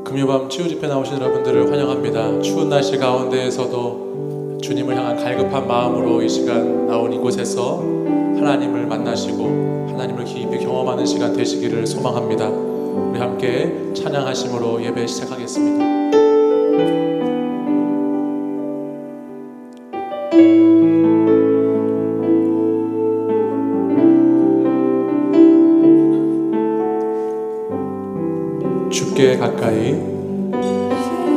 금요밤 치유집회 나오신 여러분들을 환영합니다. 추운 날씨 가운데에서도 주님을 향한 갈급한 마음으로 이 시간 나온 이곳에서 하나님을 만나시고 하나님을 깊이 경험하는 시간 되시기를 소망합니다. 우리 함께 찬양하심으로 예배 시작하겠습니다.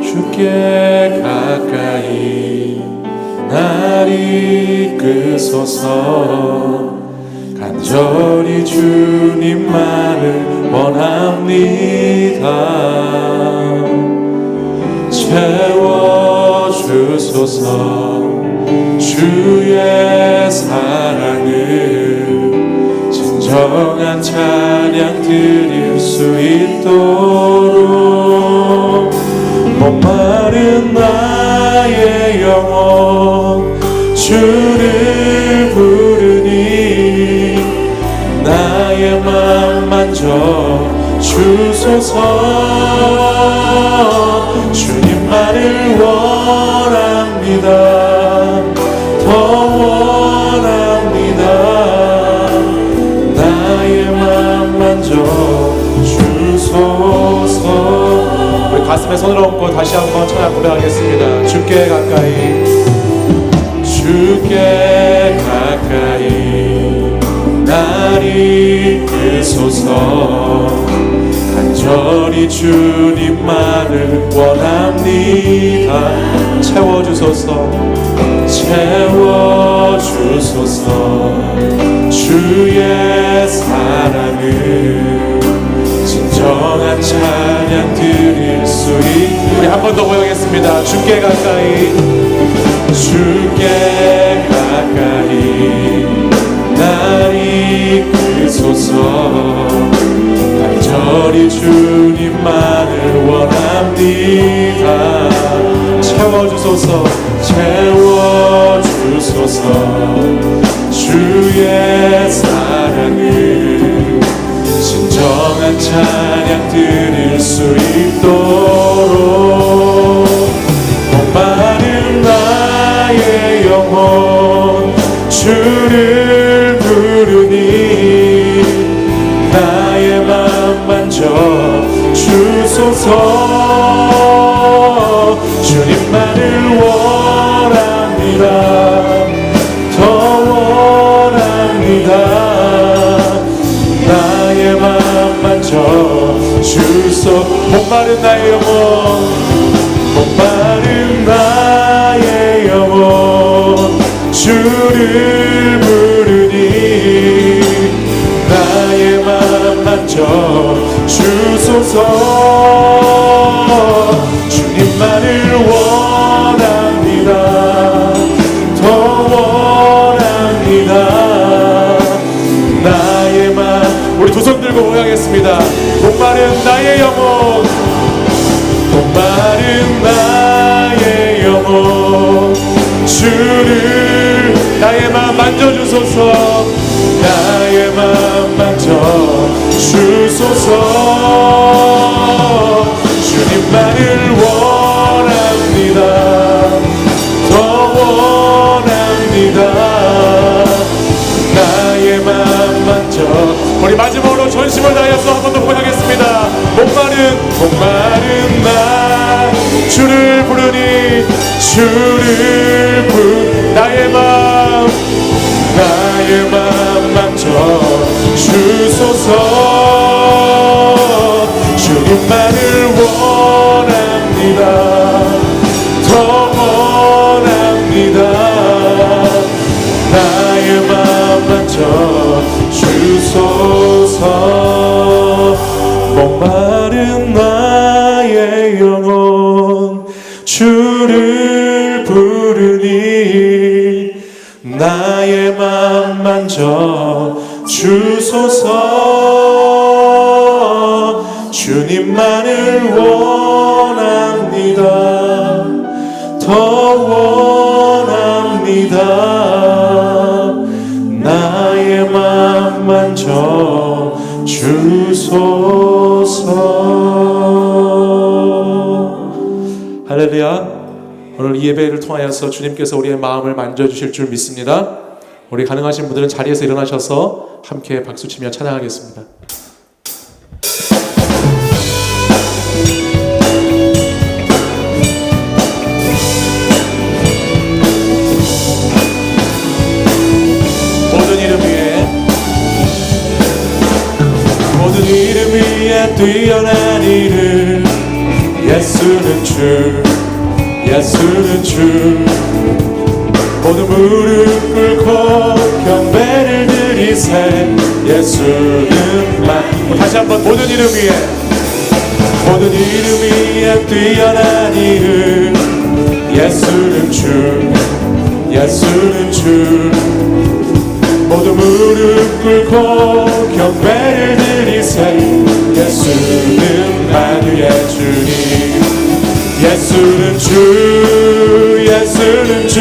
주께 가까이 날 이끄소서. 간절히 주님만을 원합니다. 채워주소서. 주의 사랑을 진정한 찬양 드릴 수 있도록 목마른 나의 영혼 주를 부르니 나의 맘 만져 주소서. 주님만을 원합니다. 더 원합니다. 나의 맘 만져 주소서. 우리 가슴에 손을 얹고 다시 한번 찬양 고백하겠습니다. 주께 가까이 날 이끄소서. 간절히 주님만을 원합니다. 채워주소서. 주의 사랑을 진정한 찬양 드릴 수 있는. 우리 한 번 더 고백하겠습니다. 주께 가까이 날 이끄소서. 간절히 주님만을 원합니다. 채워주소서. 주의 사랑을 진정한 찬양 드릴 수 있도록 목마른 나의 영혼 주를 부르니 나의 맘 만져 주소서. 주님만을 원합니다. 더 원합니다. 나의 맘 만져 주소. 목마른 나의 영혼 주를 부르니 나의 맘 만져 주소서. 주님만을 원합니다. 더 원합니다. 나의 맘. 우리 두 손 들고 고백하겠습니다. 목마른 나의 영혼 주를 나의 맘 만져주소서. 나의 맘 만져주소서. 주님만을 원합니다. 더 원합니다. 나의 맘 만져. 우리 마지막으로 전심을 다해서 한 번 더 고백하겠습니다. 목마른 나 주를 부르니 나의 맘 만져 주소서. 주님만을 원합니다. 더 원합니다. 나의 맘 만져 주소서. 목마른 나의 영혼 주를 부르니 나의 맘 만져 주소서. 주님만을 원합니다. 더 원합니다. 나의 맘 만져 주소서. 할렐루야. 오늘 이 예배를 통하여서 주님께서 우리의 마음을 만져주실 줄 믿습니다. 우리 가능하신 분들은 자리에서 일어나셔서 함께 박수치며 찬양하겠습니다. 모든 이름 위에 뛰어난 이름 예수는 주, 예수는 주. 모든 무릎 꿇고 경배를 드리세 예수는 만. 다시 한번 모든 이름 위에, 모든 이름 위에 뛰어난 이름 예수는 주, 예수는 주. 모두 무릎 꿇고 경배를 드리세 예수는 만유의 주님. 예수는 주, 예수는 주.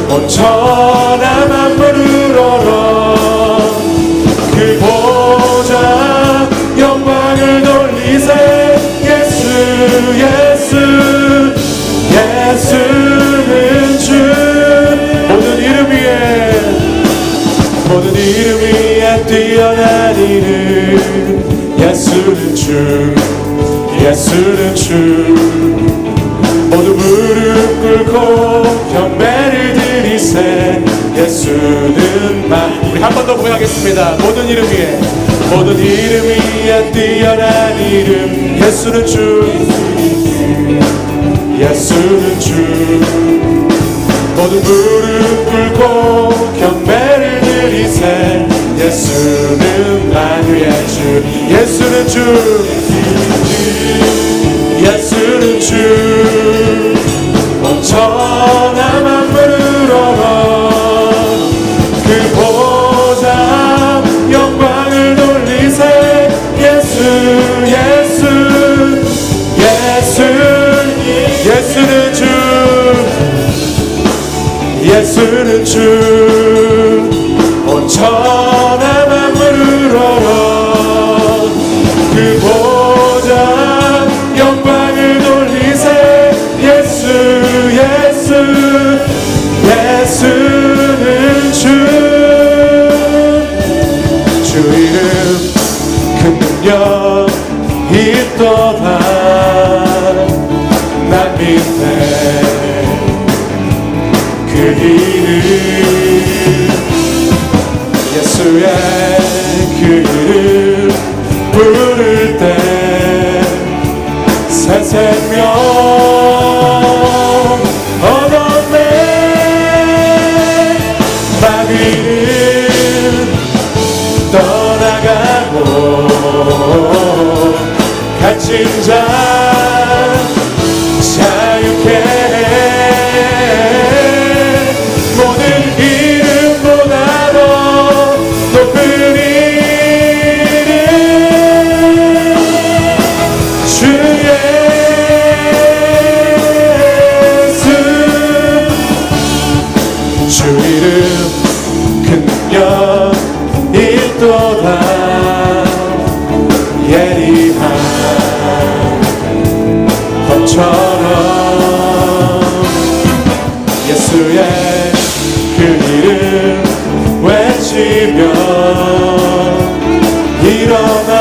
온 천하 만물을 얼어 그 보좌 영광을 돌리세 예수, 예수, 예수는 주. 모든 이름 위에, 모든 이름 위에 뛰어난 이름 예수는 주, 예수는 주. 모두 무릎 꿇고 경배를 드리세 예수는 만. 우리 한 번 더 고백하겠습니다. 모든 이름 위에, 모든 이름 위에 뛰어난 이름 예수는 주, 예수는 주. 모두 무릎 꿇고 경배를 드리세 예수는 만유의 주. 예수는 주, 예수는 주. 온 천하 만물을 얼어 그 보좌 영광을 돌리세 예수, 예수, 예수. 예수는 주, 예수는 주. 온 천하 만물을 얼어 그 보좌 영광을 돌리세 예수, 예수, 예수는 주. 주 이름 큰 능력 있도다 난 믿네. 그 이름 예수의 그 이름 부를 때 새 생명 얻었네. 마귀는 떠나가고 갇힌 자 자유케 해. 모든 이름보다 더 높은 이름 주 예수. 주 이름 큰 능력 있도다 예리한 것처럼 예수의 그 이름 외치며 일어나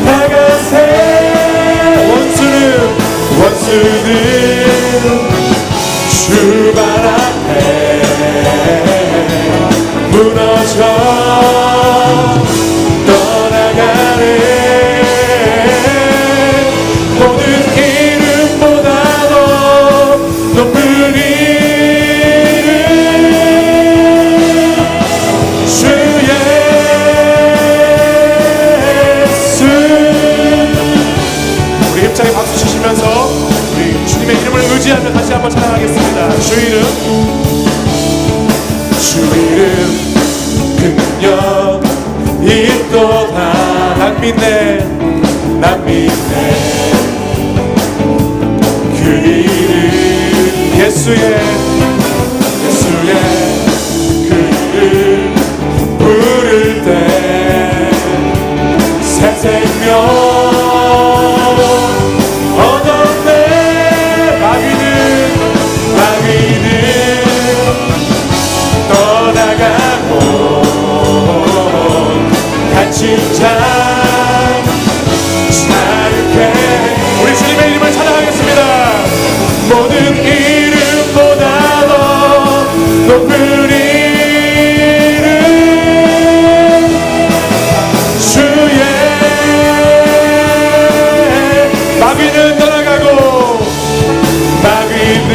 나가세. 원수는 주 발 앞에 무너져 떠나가네. 모든 이름보다 더 높은 이름 주 예수. 우리 힘차게 박수 치시면서 우리 주님의 이름을 의지하며 다시 한번 찬양하겠습니다. 주 이름 그 능력 있도다 난 믿네, 난 믿네. 그 이름 예수의 그 이름 부를 때 새 생명 높은 이름 주의 마귀는 떠나가고 마귀는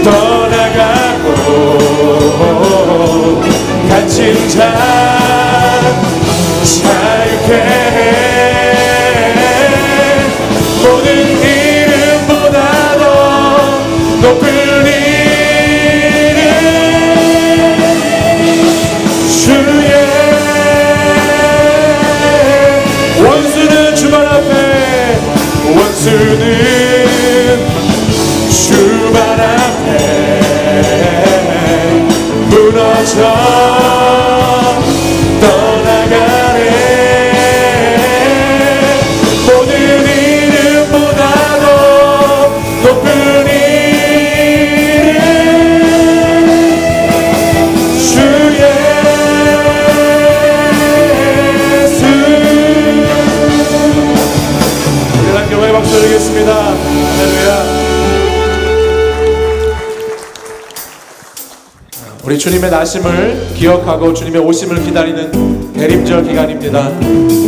떠나가고 갇힌 자 자유케 해 모든 이름보다도 높은 이름 주의 원수는 주발 앞에 원수는 주발 앞에 무너져 떠나가네 모든 이름보다도 높은 이름 주 예수 우리 한 교회 박수 드리겠습니다. 할렐루야. 우리 주님의 나심을 기억하고 주님의 오심을 기다리는 대림절 기간입니다.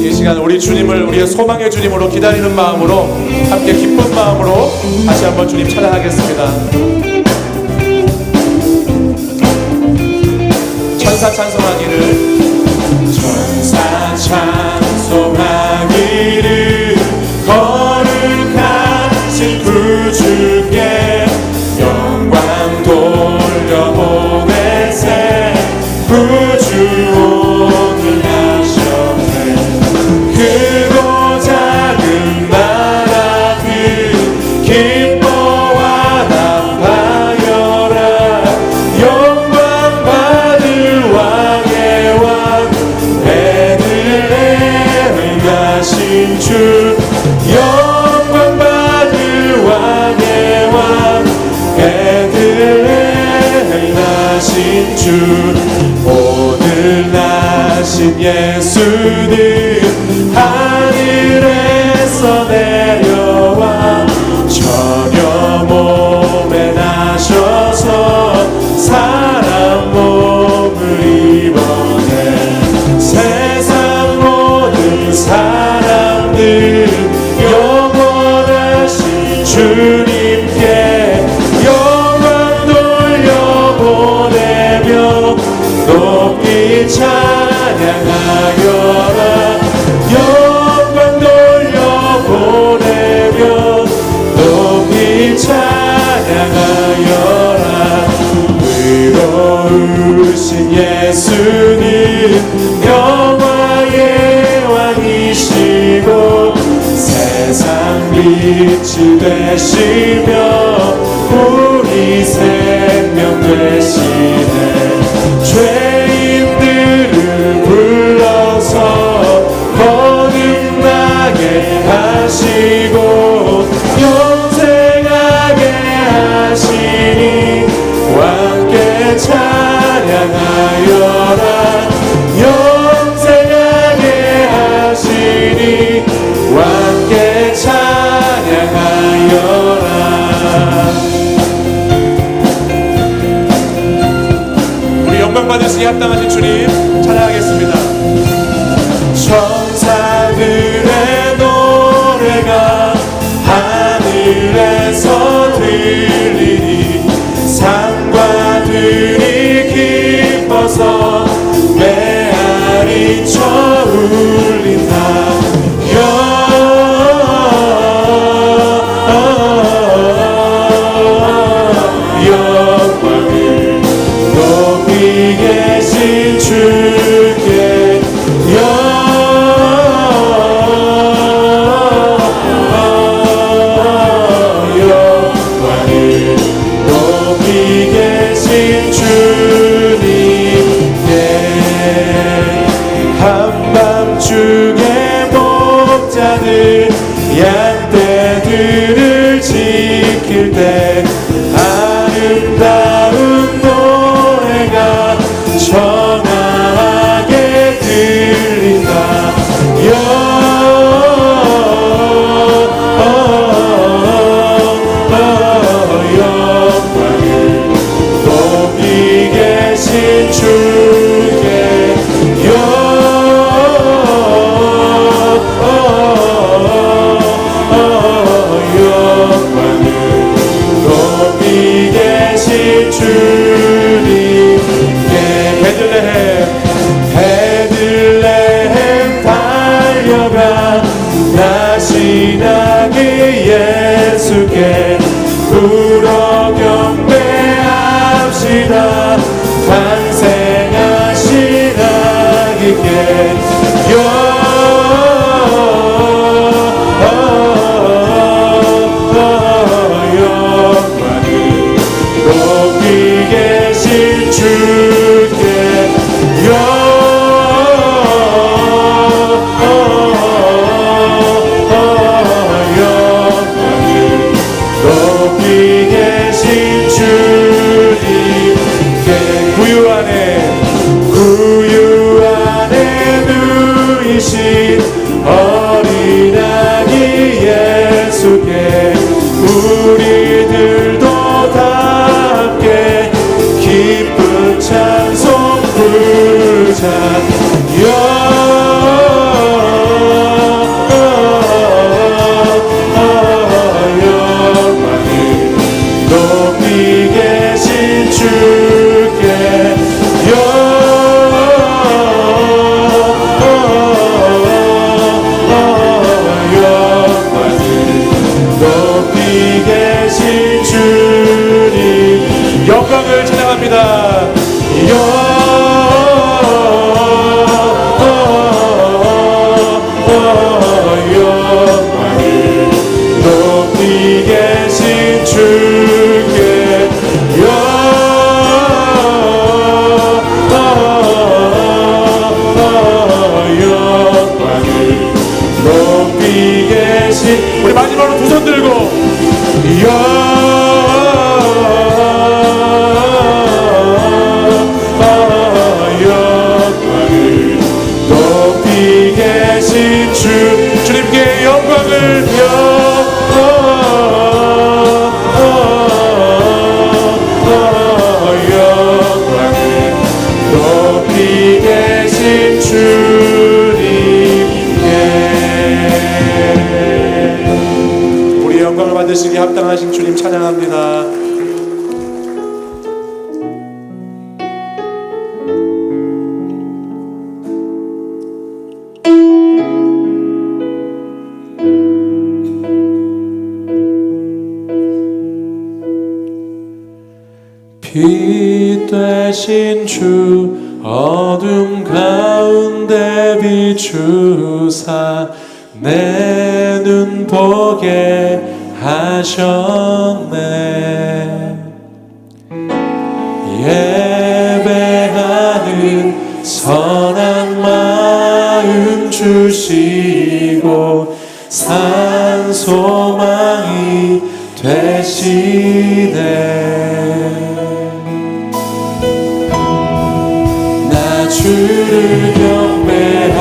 이 시간 우리 주님을 우리의 소망의 주님으로 기다리는 마음으로 함께 기쁜 마음으로 다시 한번 주님 찬양하겠습니다. 천사 찬송하기를 천사 찬송하기를 거룩하신 구주께 영광 돌려보내세 구주 오늘 하셨네 크고 작은 나라들 기뻐하라 하여라 영광 받을 왕의 왕 베들레헴 가신 주 영광 받을 왕의 왕 베들레헴 나신 주 오늘 나신 예수는 하늘에서 내려와 천여 몸에 나셔서 사람 몸을 입어내 세상 모든 사람들 영원하신 주님께 영광 돌려보내며 높이 찬양하여라 영광 돌려보내며 높이 찬양하여라 의로우신 예수님 영화의 왕이시고 세상 빛이 되시며 우리 생명 되시네 죄인들을 불러서 거듭나게 하시고 영생하게 하시니 함께 찬양하여라 영생하게 하시니 함께 찬양하여라 우리 영광 받으시기 합당하신 주님 찬양하겠습니다. 천사들의 노래가 하늘에서 들리니 산과 들이 기뻐서 메아리 쳐 울린다 영광을 높이 계신 주께 영광을 영광을 찬양합니다. 영광을 높이 계신 주께 영광을 높이 계신, 우리 마지막으로 두 손 들고 영광을 높이 계신 주님께 영광을 영광을 높이 계신 주님께. 우리 영광을 받으시기 합당하신 주님 찬양합니다. 빛 되신 주 어둠 가운데 비추사 내 눈 보게 하셨네. 예배하는 선한 마음 주시고 산 소망이 되시네. 주를 경배하니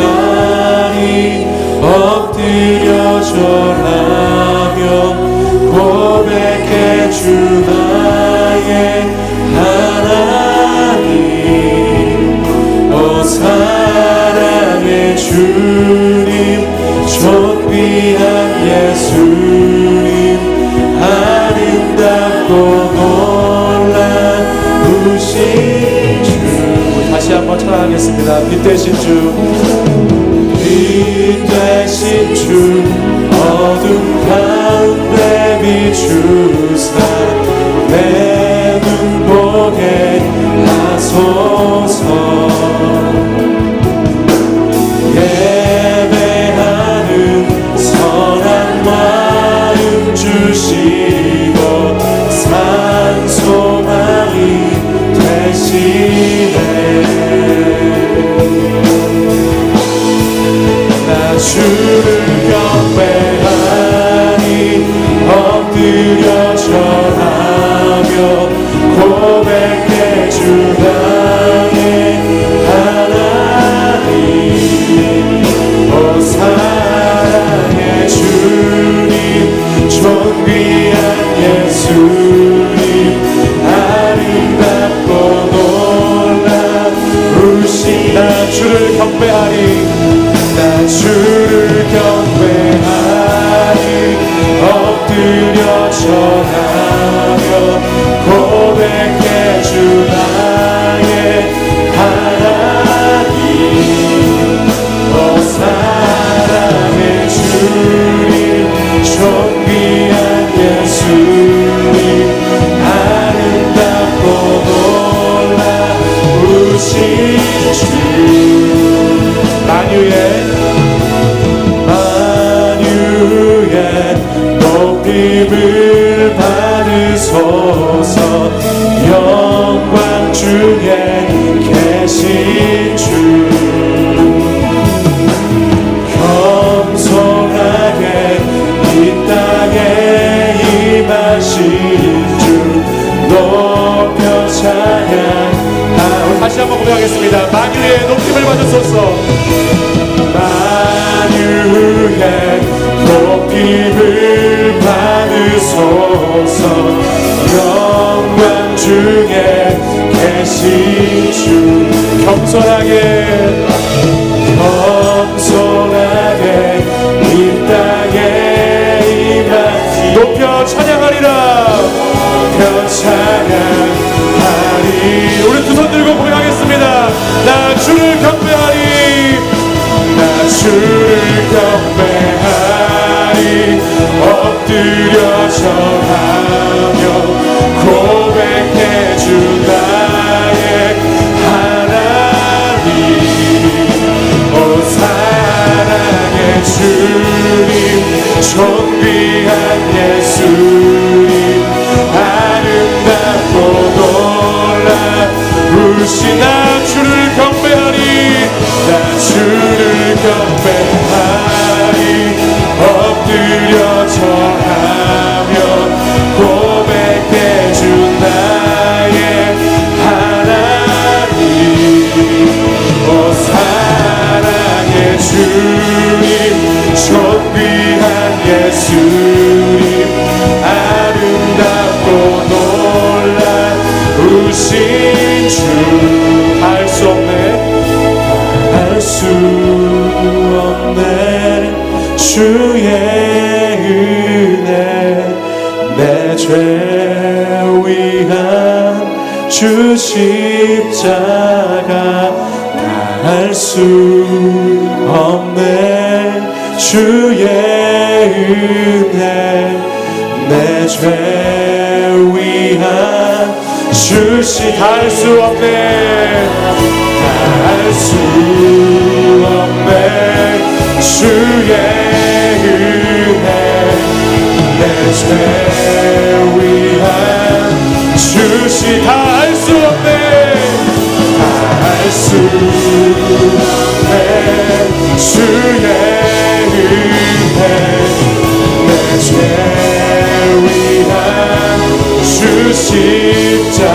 엎드려 절하며 고백해 주 나의 하나님. 오 사랑의 주님 존귀한 예수님 아름답고 놀라우신 주. 다시 한번 찬양하겠습니다. 빛 되신 주, 빛 되신 주 어둠 가운데 비추사 내 눈 보게 하소서. 예배하는 선한 마음 주시고 산 소망이 되시네. 나 주를 경배하니 엎드려 절하며 고백해 주 나의 하나님. 오 사랑의 주님 존귀한 예수님 아름답고 놀라우신. 나 주를 경배하니 나 주를 경배하니 엎드려 절하며 고백해 주 나의 하나님. 오 사랑의 주님 존귀한 예수님 아름답고 놀라우신 주. 만유의 높임을 받으소서. 영광 중에 계신 주 겸손하게 이 땅에 임하신 주 높여 찬양. 다시 한번 고백하겠습니다. 만유의 높임을 받으소서. 만유의 높임을 받으소서. 영광 중에 계신 주 겸손하게 절하며 고백해 주 나의 하나님. 오 사랑의 주님 존귀한 예수님 아름답고 놀라우신 나 주를 경배하리 나 주를 경배하리 엎드려 절하며 고백해 주 나의 하나님. 오 사랑의 주님 존귀한 예수님 아름답고 놀라우신 주 알 수 없네 알 수 없네 주의 은혜 내 죄 위한 주 십자가 알 수 없네 주의 은혜 내 죄 위한 주시 닿을 수 없네 닿을 수 없네 주의 은혜 내 죄 위한 주시 닿을 수 없네 닿을 수 없네 주의 은혜 내 죄 위한 주 십자가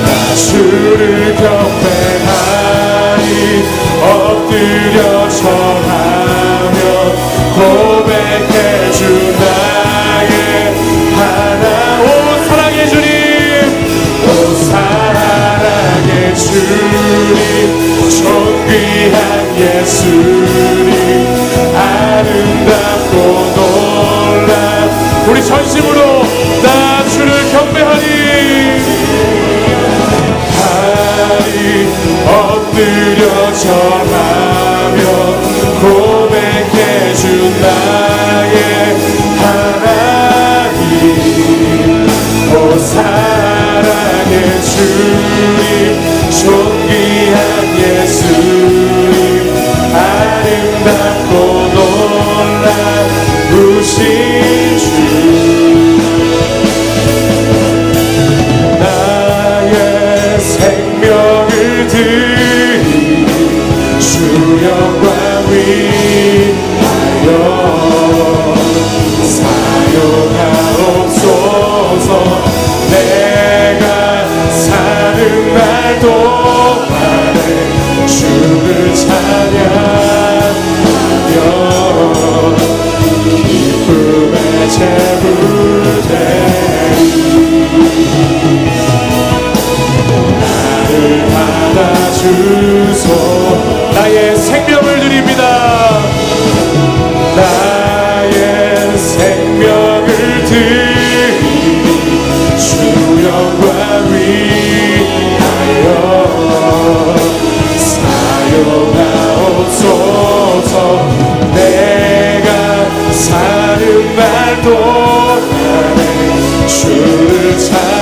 나 주를 경배하리 엎드려 절하며 고백해 주 나의 하나. 오 사랑의 주님 오 사랑의 주님 존귀한 예수님 아름답고 놀라 우리 전심으로 나 주를 경배하리 하리 엎드려 절하며 고백해 주 나의 하나님. 오 사랑의 주님 존귀한 예수님 아름답고 놀라우신 주 나의 생명을 드리 주 영광 위하여 사용하옵소서. 내가 사는 날 동안에 주를 찬양하며 기쁨의 제물 되리 나를 받아주소. 나의 생명을 드립니다. 나의 생명을 드리 주 영광 위하여 사용하옵소서. 내가 사는 날 동안에 주를 찬양하며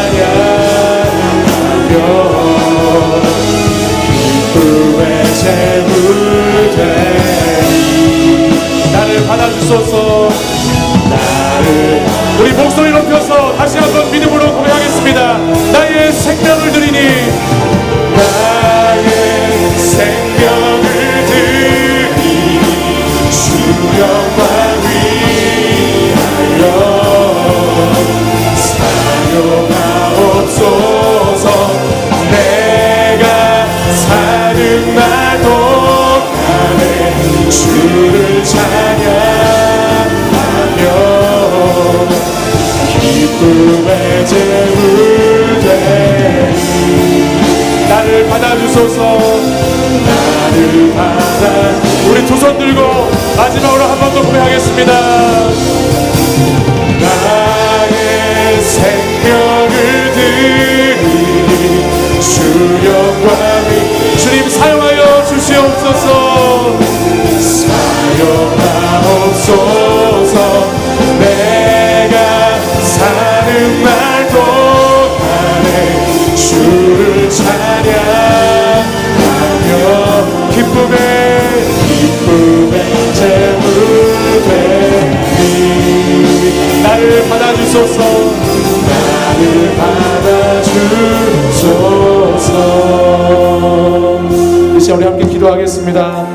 기쁨의 제물 되리 나를 받아주소서. 나를 우리 목소리 높여서 다시 한번 믿음으로 고백하겠습니다. 나의 생명을 드리니 나의 생명을 드리니 주 영광 위하여 사용하옵소서. 내가 사는 날 동안에 주를 찬양하며 기쁨의 제물 되리 나를 받아주소서. 나를 받아 우리 두 손 들고 마지막으로 한 번 더 고백하겠습니다. 나의 생명을 드리니 주 영광이 주님 사용하여 주시옵소서. 사용하옵소서. 주소서. 나를 받아주소서. 이 시간 우리 함께 기도하겠습니다.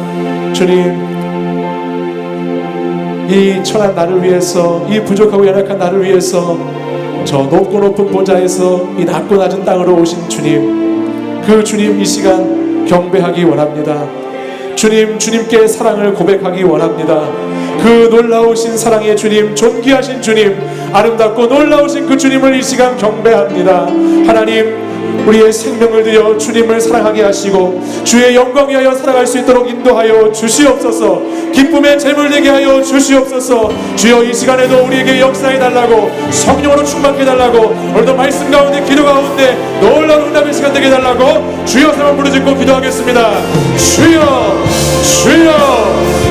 주님, 이 천한 나를 위해서, 이 부족하고 연약한 나를 위해서 저 높고 높은 보좌에서 이 낮고 낮은 땅으로 오신 주님, 그 주님 이 시간 경배하기 원합니다. 주님, 주님께 사랑을 고백하기 원합니다. 그 놀라우신 사랑의 주님, 존귀하신 주님, 아름답고 놀라우신 그 주님을 이 시간 경배합니다. 하나님, 우리의 생명을 들여 주님을 사랑하게 하시고 주의 영광 위하여 살아갈 수 있도록 인도하여 주시옵소서. 기쁨의 재물 되게 하여 주시옵소서. 주여, 이 시간에도 우리에게 역사해 달라고, 성령으로 충만해 달라고, 오늘도 말씀 가운데 기도 가운데 놀라운 응답의 시간 되게 해달라고 주여 세번 부르짖고 기도하겠습니다. 주여, 주여,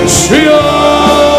주여.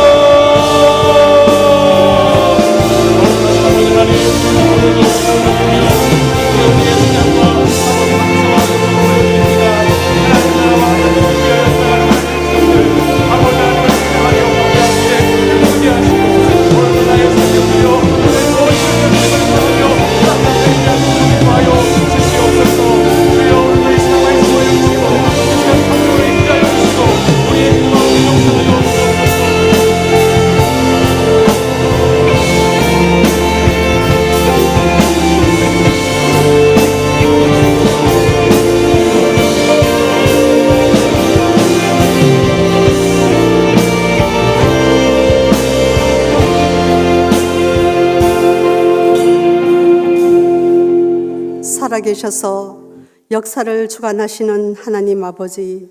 살아계셔서 역사를 주관하시는 하나님 아버지,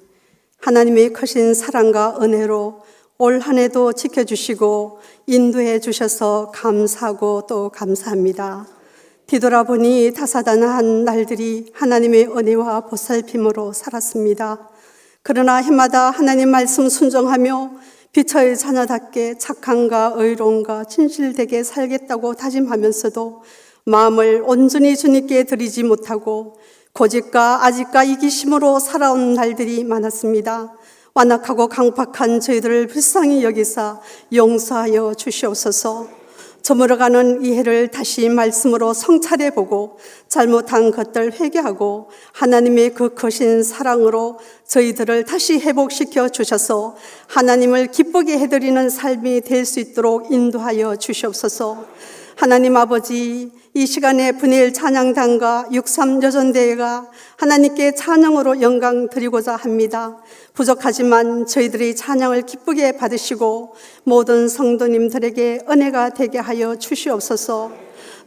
하나님의 크신 사랑과 은혜로 올 한 해도 지켜주시고 인도해 주셔서 감사하고 또 감사합니다. 뒤돌아보니 다사다난한 날들이 하나님의 은혜와 보살핌으로 살았습니다. 그러나 해마다 하나님 말씀 순종하며 빛의 자녀답게 착함과 의로움과 진실되게 살겠다고 다짐하면서도 마음을 온전히 주님께 드리지 못하고 고집과 아집과 이기심으로 살아온 날들이 많았습니다. 완악하고 강팍한 저희들을 불쌍히 여기사 용서하여 주시옵소서. 저물어가는 이 해를 다시 말씀으로 성찰해보고 잘못한 것들 회개하고 하나님의 그 크신 사랑으로 저희들을 다시 회복시켜 주셔서 하나님을 기쁘게 해드리는 삶이 될 수 있도록 인도하여 주시옵소서. 하나님 아버지, 이 시간에 분일 찬양단과 63 여전대회가 하나님께 찬양으로 영광 드리고자 합니다. 부족하지만 저희들이 찬양을 기쁘게 받으시고 모든 성도님들에게 은혜가 되게 하여 주시옵소서.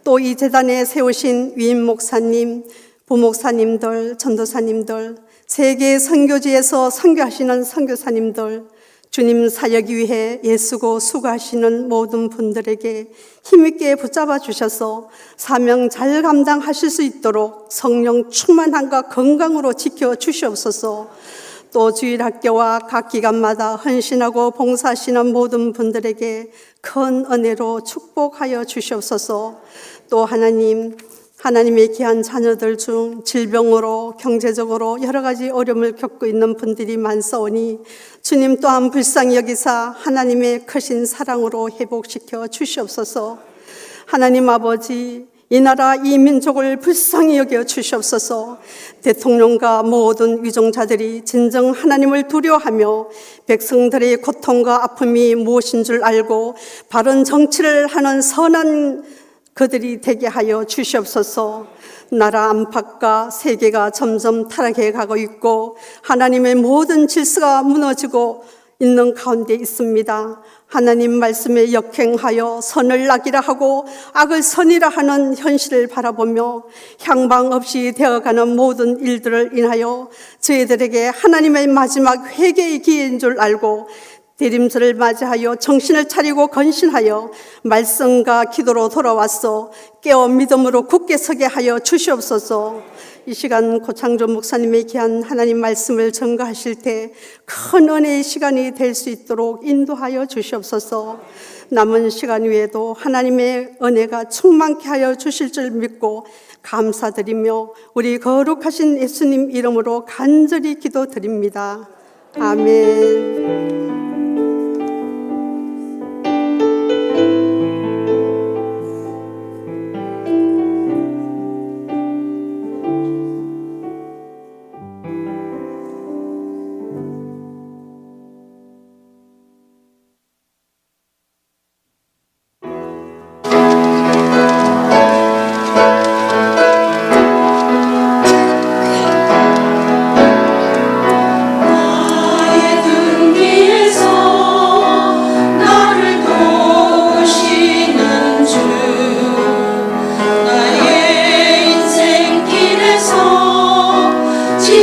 또 이 재단에 세우신 위임 목사님, 부목사님들, 전도사님들, 세계 선교지에서 선교하시는 선교사님들, 주님 사역이 위해 애쓰고 수고하시는 모든 분들에게 힘있게 붙잡아 주셔서 사명 잘 감당하실 수 있도록 성령 충만함과 건강으로 지켜 주시옵소서. 또 주일학교와 각 기관마다 헌신하고 봉사하시는 모든 분들에게 큰 은혜로 축복하여 주시옵소서. 또 하나님의 귀한 자녀들 중 질병으로 경제적으로 여러 가지 어려움을 겪고 있는 분들이 많사오니 주님 또한 불쌍히 여기사 하나님의 크신 사랑으로 회복시켜 주시옵소서. 하나님 아버지, 이 나라 이 민족을 불쌍히 여겨 주시옵소서. 대통령과 모든 위종자들이 진정 하나님을 두려워하며 백성들의 고통과 아픔이 무엇인 줄 알고 바른 정치를 하는 선한 그들이 되게 하여 주시옵소서. 나라 안팎과 세계가 점점 타락해 가고 있고 하나님의 모든 질서가 무너지고 있는 가운데 있습니다. 하나님 말씀에 역행하여 선을 악이라 하고 악을 선이라 하는 현실을 바라보며 향방 없이 되어가는 모든 일들을 인하여 저희들에게 하나님의 마지막 회개의 기회인 줄 알고 대림절을 맞이하여 정신을 차리고 건신하여 말씀과 기도로 돌아와서 깨어 믿음으로 굳게 서게 하여 주시옵소서. 이 시간 고창조 목사님의 귀한 하나님 말씀을 전가하실 때 큰 은혜의 시간이 될 수 있도록 인도하여 주시옵소서. 남은 시간 위에도 하나님의 은혜가 충만케 하여 주실 줄 믿고 감사드리며 우리 거룩하신 예수님 이름으로 간절히 기도드립니다. 아멘.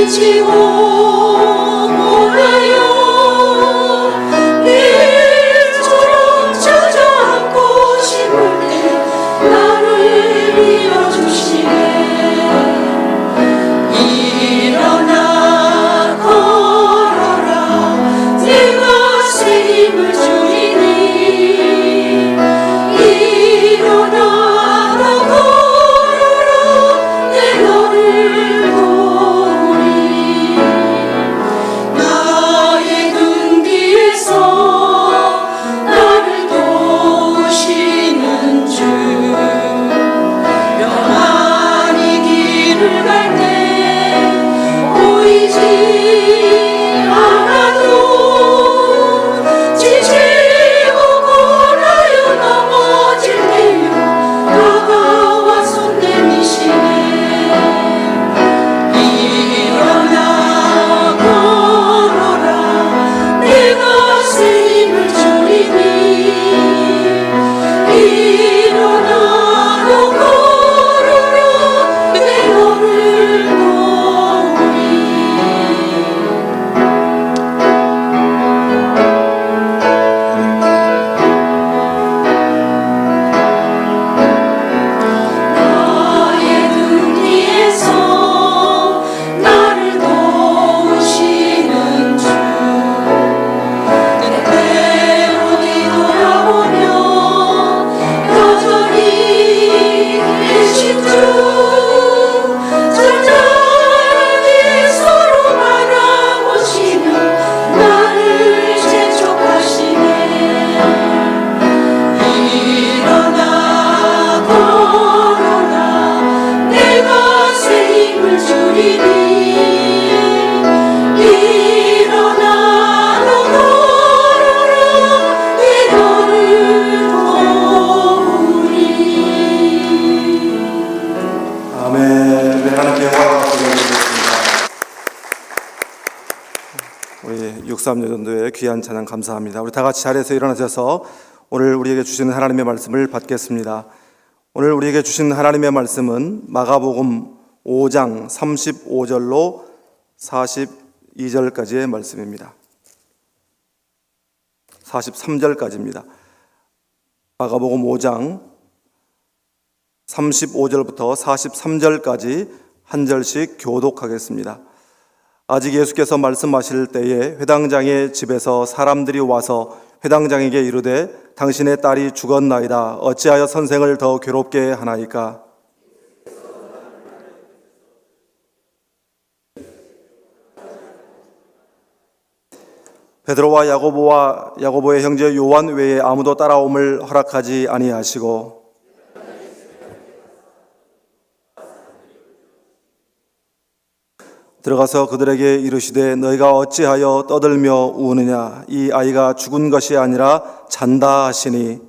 지치고 몰라요. 일처럼 주저앉고 싶을 때 나를 밀어주시네. 일어나 걸어라. 내가 새 힘을 주리니. 일어나라 걸어라. 내 너를 보리. 나의 등 뒤에서 나를 도우시는 주. 평안히 길을 갈 때 보이지 않아도 지치고 골아여 넘어질 때면 다가와 손 내미시네. 일어나 걸어라. 내가 새 힘을 주리니. 일어나라 걸어라. 내 너를 보리. 나의 등 뒤에서 나를 도우시는 주. 때때로 뒤돌아보면 여전히 계신 주. 잠잠히 서로 바라보시며 나를 재촉하시네. 일어나 걸어라. 내가 새 힘을 주리니. 일어나라 걸어라. 내 너를 보리. 아멘. 네, 하나님께 영광을 드리겠습니다. 우리 63여전도의 귀한 찬양 감사합니다. 우리 다 같이 자리에서 일어나셔서 오늘 우리에게 주시는 하나님의 말씀을 받겠습니다. 오늘 우리에게 주신 하나님의 말씀은 마가복음 5장 35절로 42절까지의 말씀입니다. 43절까지입니다. 마가복음 5장 35절부터 43절까지 한 절씩 교독하겠습니다. 아직 예수께서 말씀하실 때에 회당장의 집에서 사람들이 와서 회당장에게 이르되 당신의 딸이 죽었나이다. 어찌하여 선생을 더 괴롭게 하나이까? 베드로와 야고보의 형제 요한 외에 아무도 따라옴을 허락하지 아니하시고 들어가서 그들에게 이르시되 너희가 어찌하여 떠들며 우느냐? 이 아이가 죽은 것이 아니라 잔다 하시니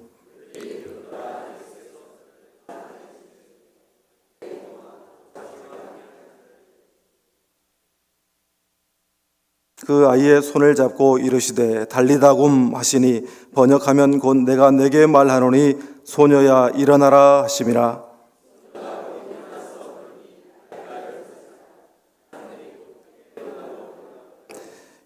그 아이의 손을 잡고 이르시되 달리다굼 하시니 번역하면 곧 내가 내게 말하노니 소녀야 일어나라 하심이라.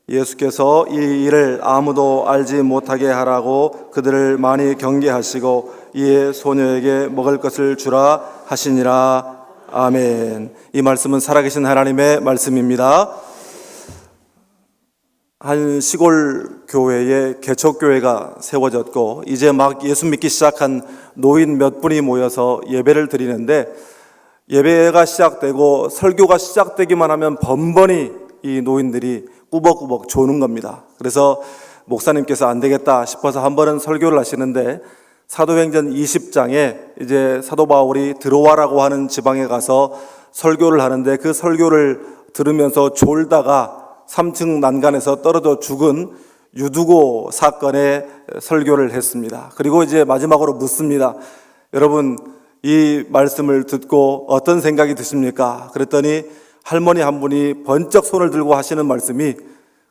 예수께서 이 일을 아무도 알지 못하게 하라고 그들을 많이 경계하시고 이에 소녀에게 먹을 것을 주라 하시니라. 아멘. 이 말씀은 살아계신 하나님의 말씀입니다. 한 시골 교회에 개척교회가 세워졌고 이제 막 예수 믿기 시작한 노인 몇 분이 모여서 예배를 드리는데 예배가 시작되고 설교가 시작되기만 하면 번번이 이 노인들이 꾸벅꾸벅 조는 겁니다. 그래서 목사님께서 안 되겠다 싶어서 한 번은 설교를 하시는데 사도행전 20장에 이제 사도 바울이 드로아라고 하는 지방에 가서 설교를 하는데 그 설교를 들으면서 졸다가 3층 난간에서 떨어져 죽은 유두고 사건의 설교를 했습니다. 그리고 이제 마지막으로 묻습니다. 여러분 이 말씀을 듣고 어떤 생각이 드십니까? 그랬더니 할머니 한 분이 번쩍 손을 들고 하시는 말씀이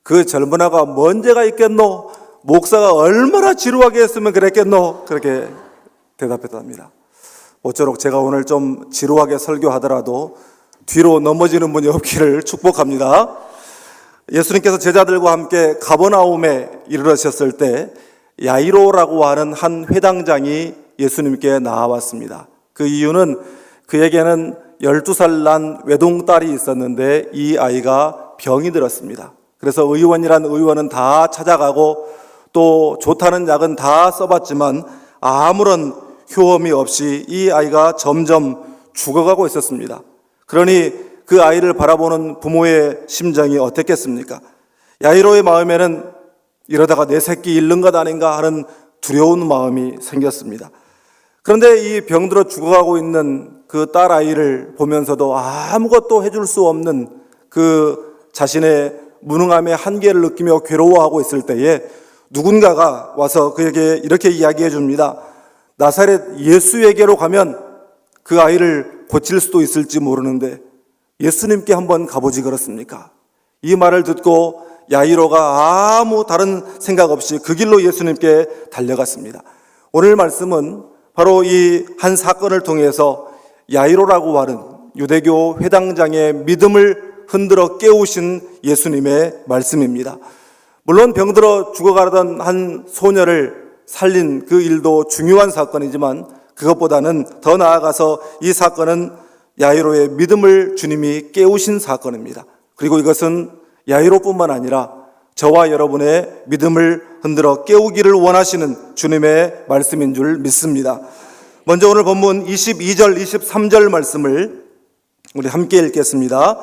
그 젊은아가 뭔 죄가 있겠노? 목사가 얼마나 지루하게 했으면 그랬겠노? 그렇게 대답했답니다. 모쪼록 제가 오늘 좀 지루하게 설교하더라도 뒤로 넘어지는 분이 없기를 축복합니다. 예수님께서 제자들과 함께 가버나움에 이르러셨을 때 야이로라고 하는 한 회당장이 예수님께 나와왔습니다. 그 이유는 그에게는 12살 난 외동딸이 있었는데 이 아이가 병이 들었습니다. 그래서 의원이란 의원은 다 찾아가고 또 좋다는 약은 다 써봤지만 아무런 효험이 없이 이 아이가 점점 죽어가고 있었습니다. 그러니 그 아이를 바라보는 부모의 심정이 어땠겠습니까? 야이로의 마음에는 이러다가 내 새끼 잃는 것 아닌가 하는 두려운 마음이 생겼습니다. 그런데 이 병들어 죽어가고 있는 그 딸 아이를 보면서도 아무것도 해줄 수 없는 그 자신의 무능함의 한계를 느끼며 괴로워하고 있을 때에 누군가가 와서 그에게 이렇게 이야기해 줍니다. 나사렛 예수에게로 가면 그 아이를 고칠 수도 있을지 모르는데 예수님께 한번 가보지 그렇습니까? 이 말을 듣고 야이로가 아무 다른 생각 없이 그 길로 예수님께 달려갔습니다. 오늘 말씀은 바로 이 한 사건을 통해서 야이로라고 하는 유대교 회당장의 믿음을 흔들어 깨우신 예수님의 말씀입니다. 물론 병들어 죽어가던 한 소녀를 살린 그 일도 중요한 사건이지만 그것보다는 더 나아가서 이 사건은 야이로의 믿음을 주님이 깨우신 사건입니다. 그리고 이것은 야이로뿐만 아니라 저와 여러분의 믿음을 흔들어 깨우기를 원하시는 주님의 말씀인 줄 믿습니다. 먼저 오늘 본문 22절, 23절 말씀을 우리 함께 읽겠습니다.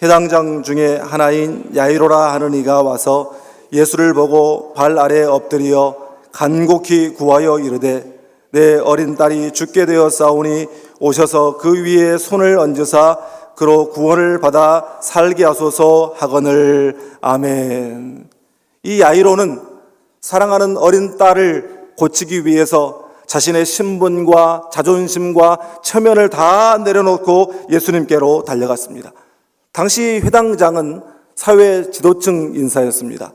회당장 중에 하나인 야이로라 하는 이가 와서 예수를 보고 발 아래 엎드려 간곡히 구하여 이르되 내 어린 딸이 죽게 되었사오니 오셔서 그 위에 손을 얹으사 그로 구원을 받아 살게 하소서 하거늘. 아멘. 이 야이로는 사랑하는 어린 딸을 고치기 위해서 자신의 신분과 자존심과 체면을 다 내려놓고 예수님께로 달려갔습니다. 당시 회당장은 사회 지도층 인사였습니다.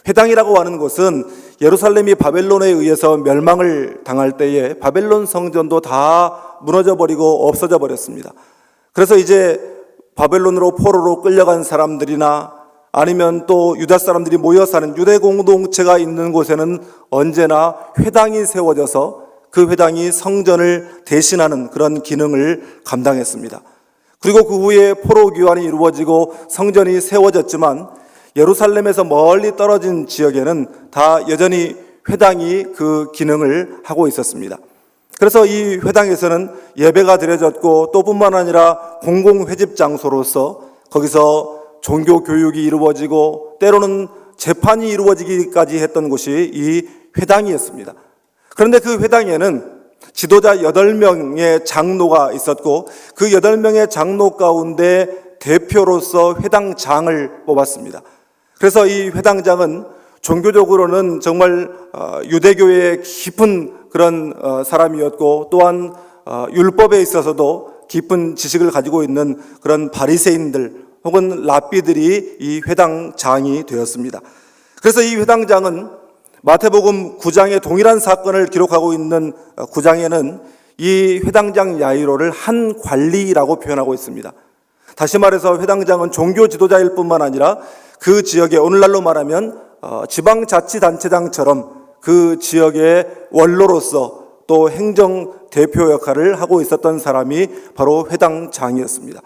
회당이라고 하는 곳은 예루살렘이 바벨론에 의해서 멸망을 당할 때에 바벨론 성전도 다 무너져 버리고 없어져 버렸습니다. 그래서 이제 바벨론으로 포로로 끌려간 사람들이나 아니면 또 유다 사람들이 모여 사는 유대 공동체가 있는 곳에는 언제나 회당이 세워져서 그 회당이 성전을 대신하는 그런 기능을 감당했습니다. 그리고 그 후에 포로 귀환이 이루어지고 성전이 세워졌지만 예루살렘에서 멀리 떨어진 지역에는 다 여전히 회당이 그 기능을 하고 있었습니다. 그래서 이 회당에서는 예배가 드려졌고 또 뿐만 아니라 공공 회집 장소로서 거기서 종교 교육이 이루어지고 때로는 재판이 이루어지기까지 했던 곳이 이 회당이었습니다. 그런데 그 회당에는 지도자 8명의 장로가 있었고 그 8명의 장로 가운데 대표로서 회당장을 뽑았습니다. 그래서 이 회당장은 종교적으로는 정말 유대교의 깊은 그런 사람이었고 또한 율법에 있어서도 깊은 지식을 가지고 있는 그런 바리새인들 혹은 랍비들이 이 회당장이 되었습니다. 그래서 이 회당장은 마태복음 9장의 동일한 사건을 기록하고 있는 9장에는 이 회당장 야이로를 한 관리라고 표현하고 있습니다. 다시 말해서 회당장은 종교 지도자일 뿐만 아니라 그 지역에 오늘날로 말하면 지방자치단체장처럼 그 지역의 원로로서 또 행정 대표 역할을 하고 있었던 사람이 바로 회당장이었습니다.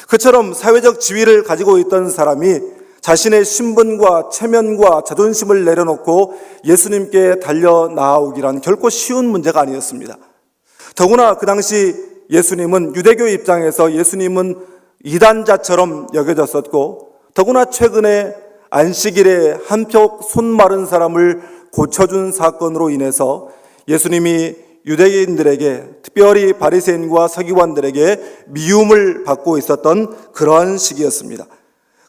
그처럼 사회적 지위를 가지고 있던 사람이 자신의 신분과 체면과 자존심을 내려놓고 예수님께 달려 나아오기란 결코 쉬운 문제가 아니었습니다. 더구나 그 당시 예수님은 유대교 입장에서 예수님은 이단자처럼 여겨졌었고 더구나 최근에 안식일에 한쪽 손 마른 사람을 고쳐준 사건으로 인해서 예수님이 유대인들에게 특별히 바리새인과 서기관들에게 미움을 받고 있었던 그러한 시기였습니다.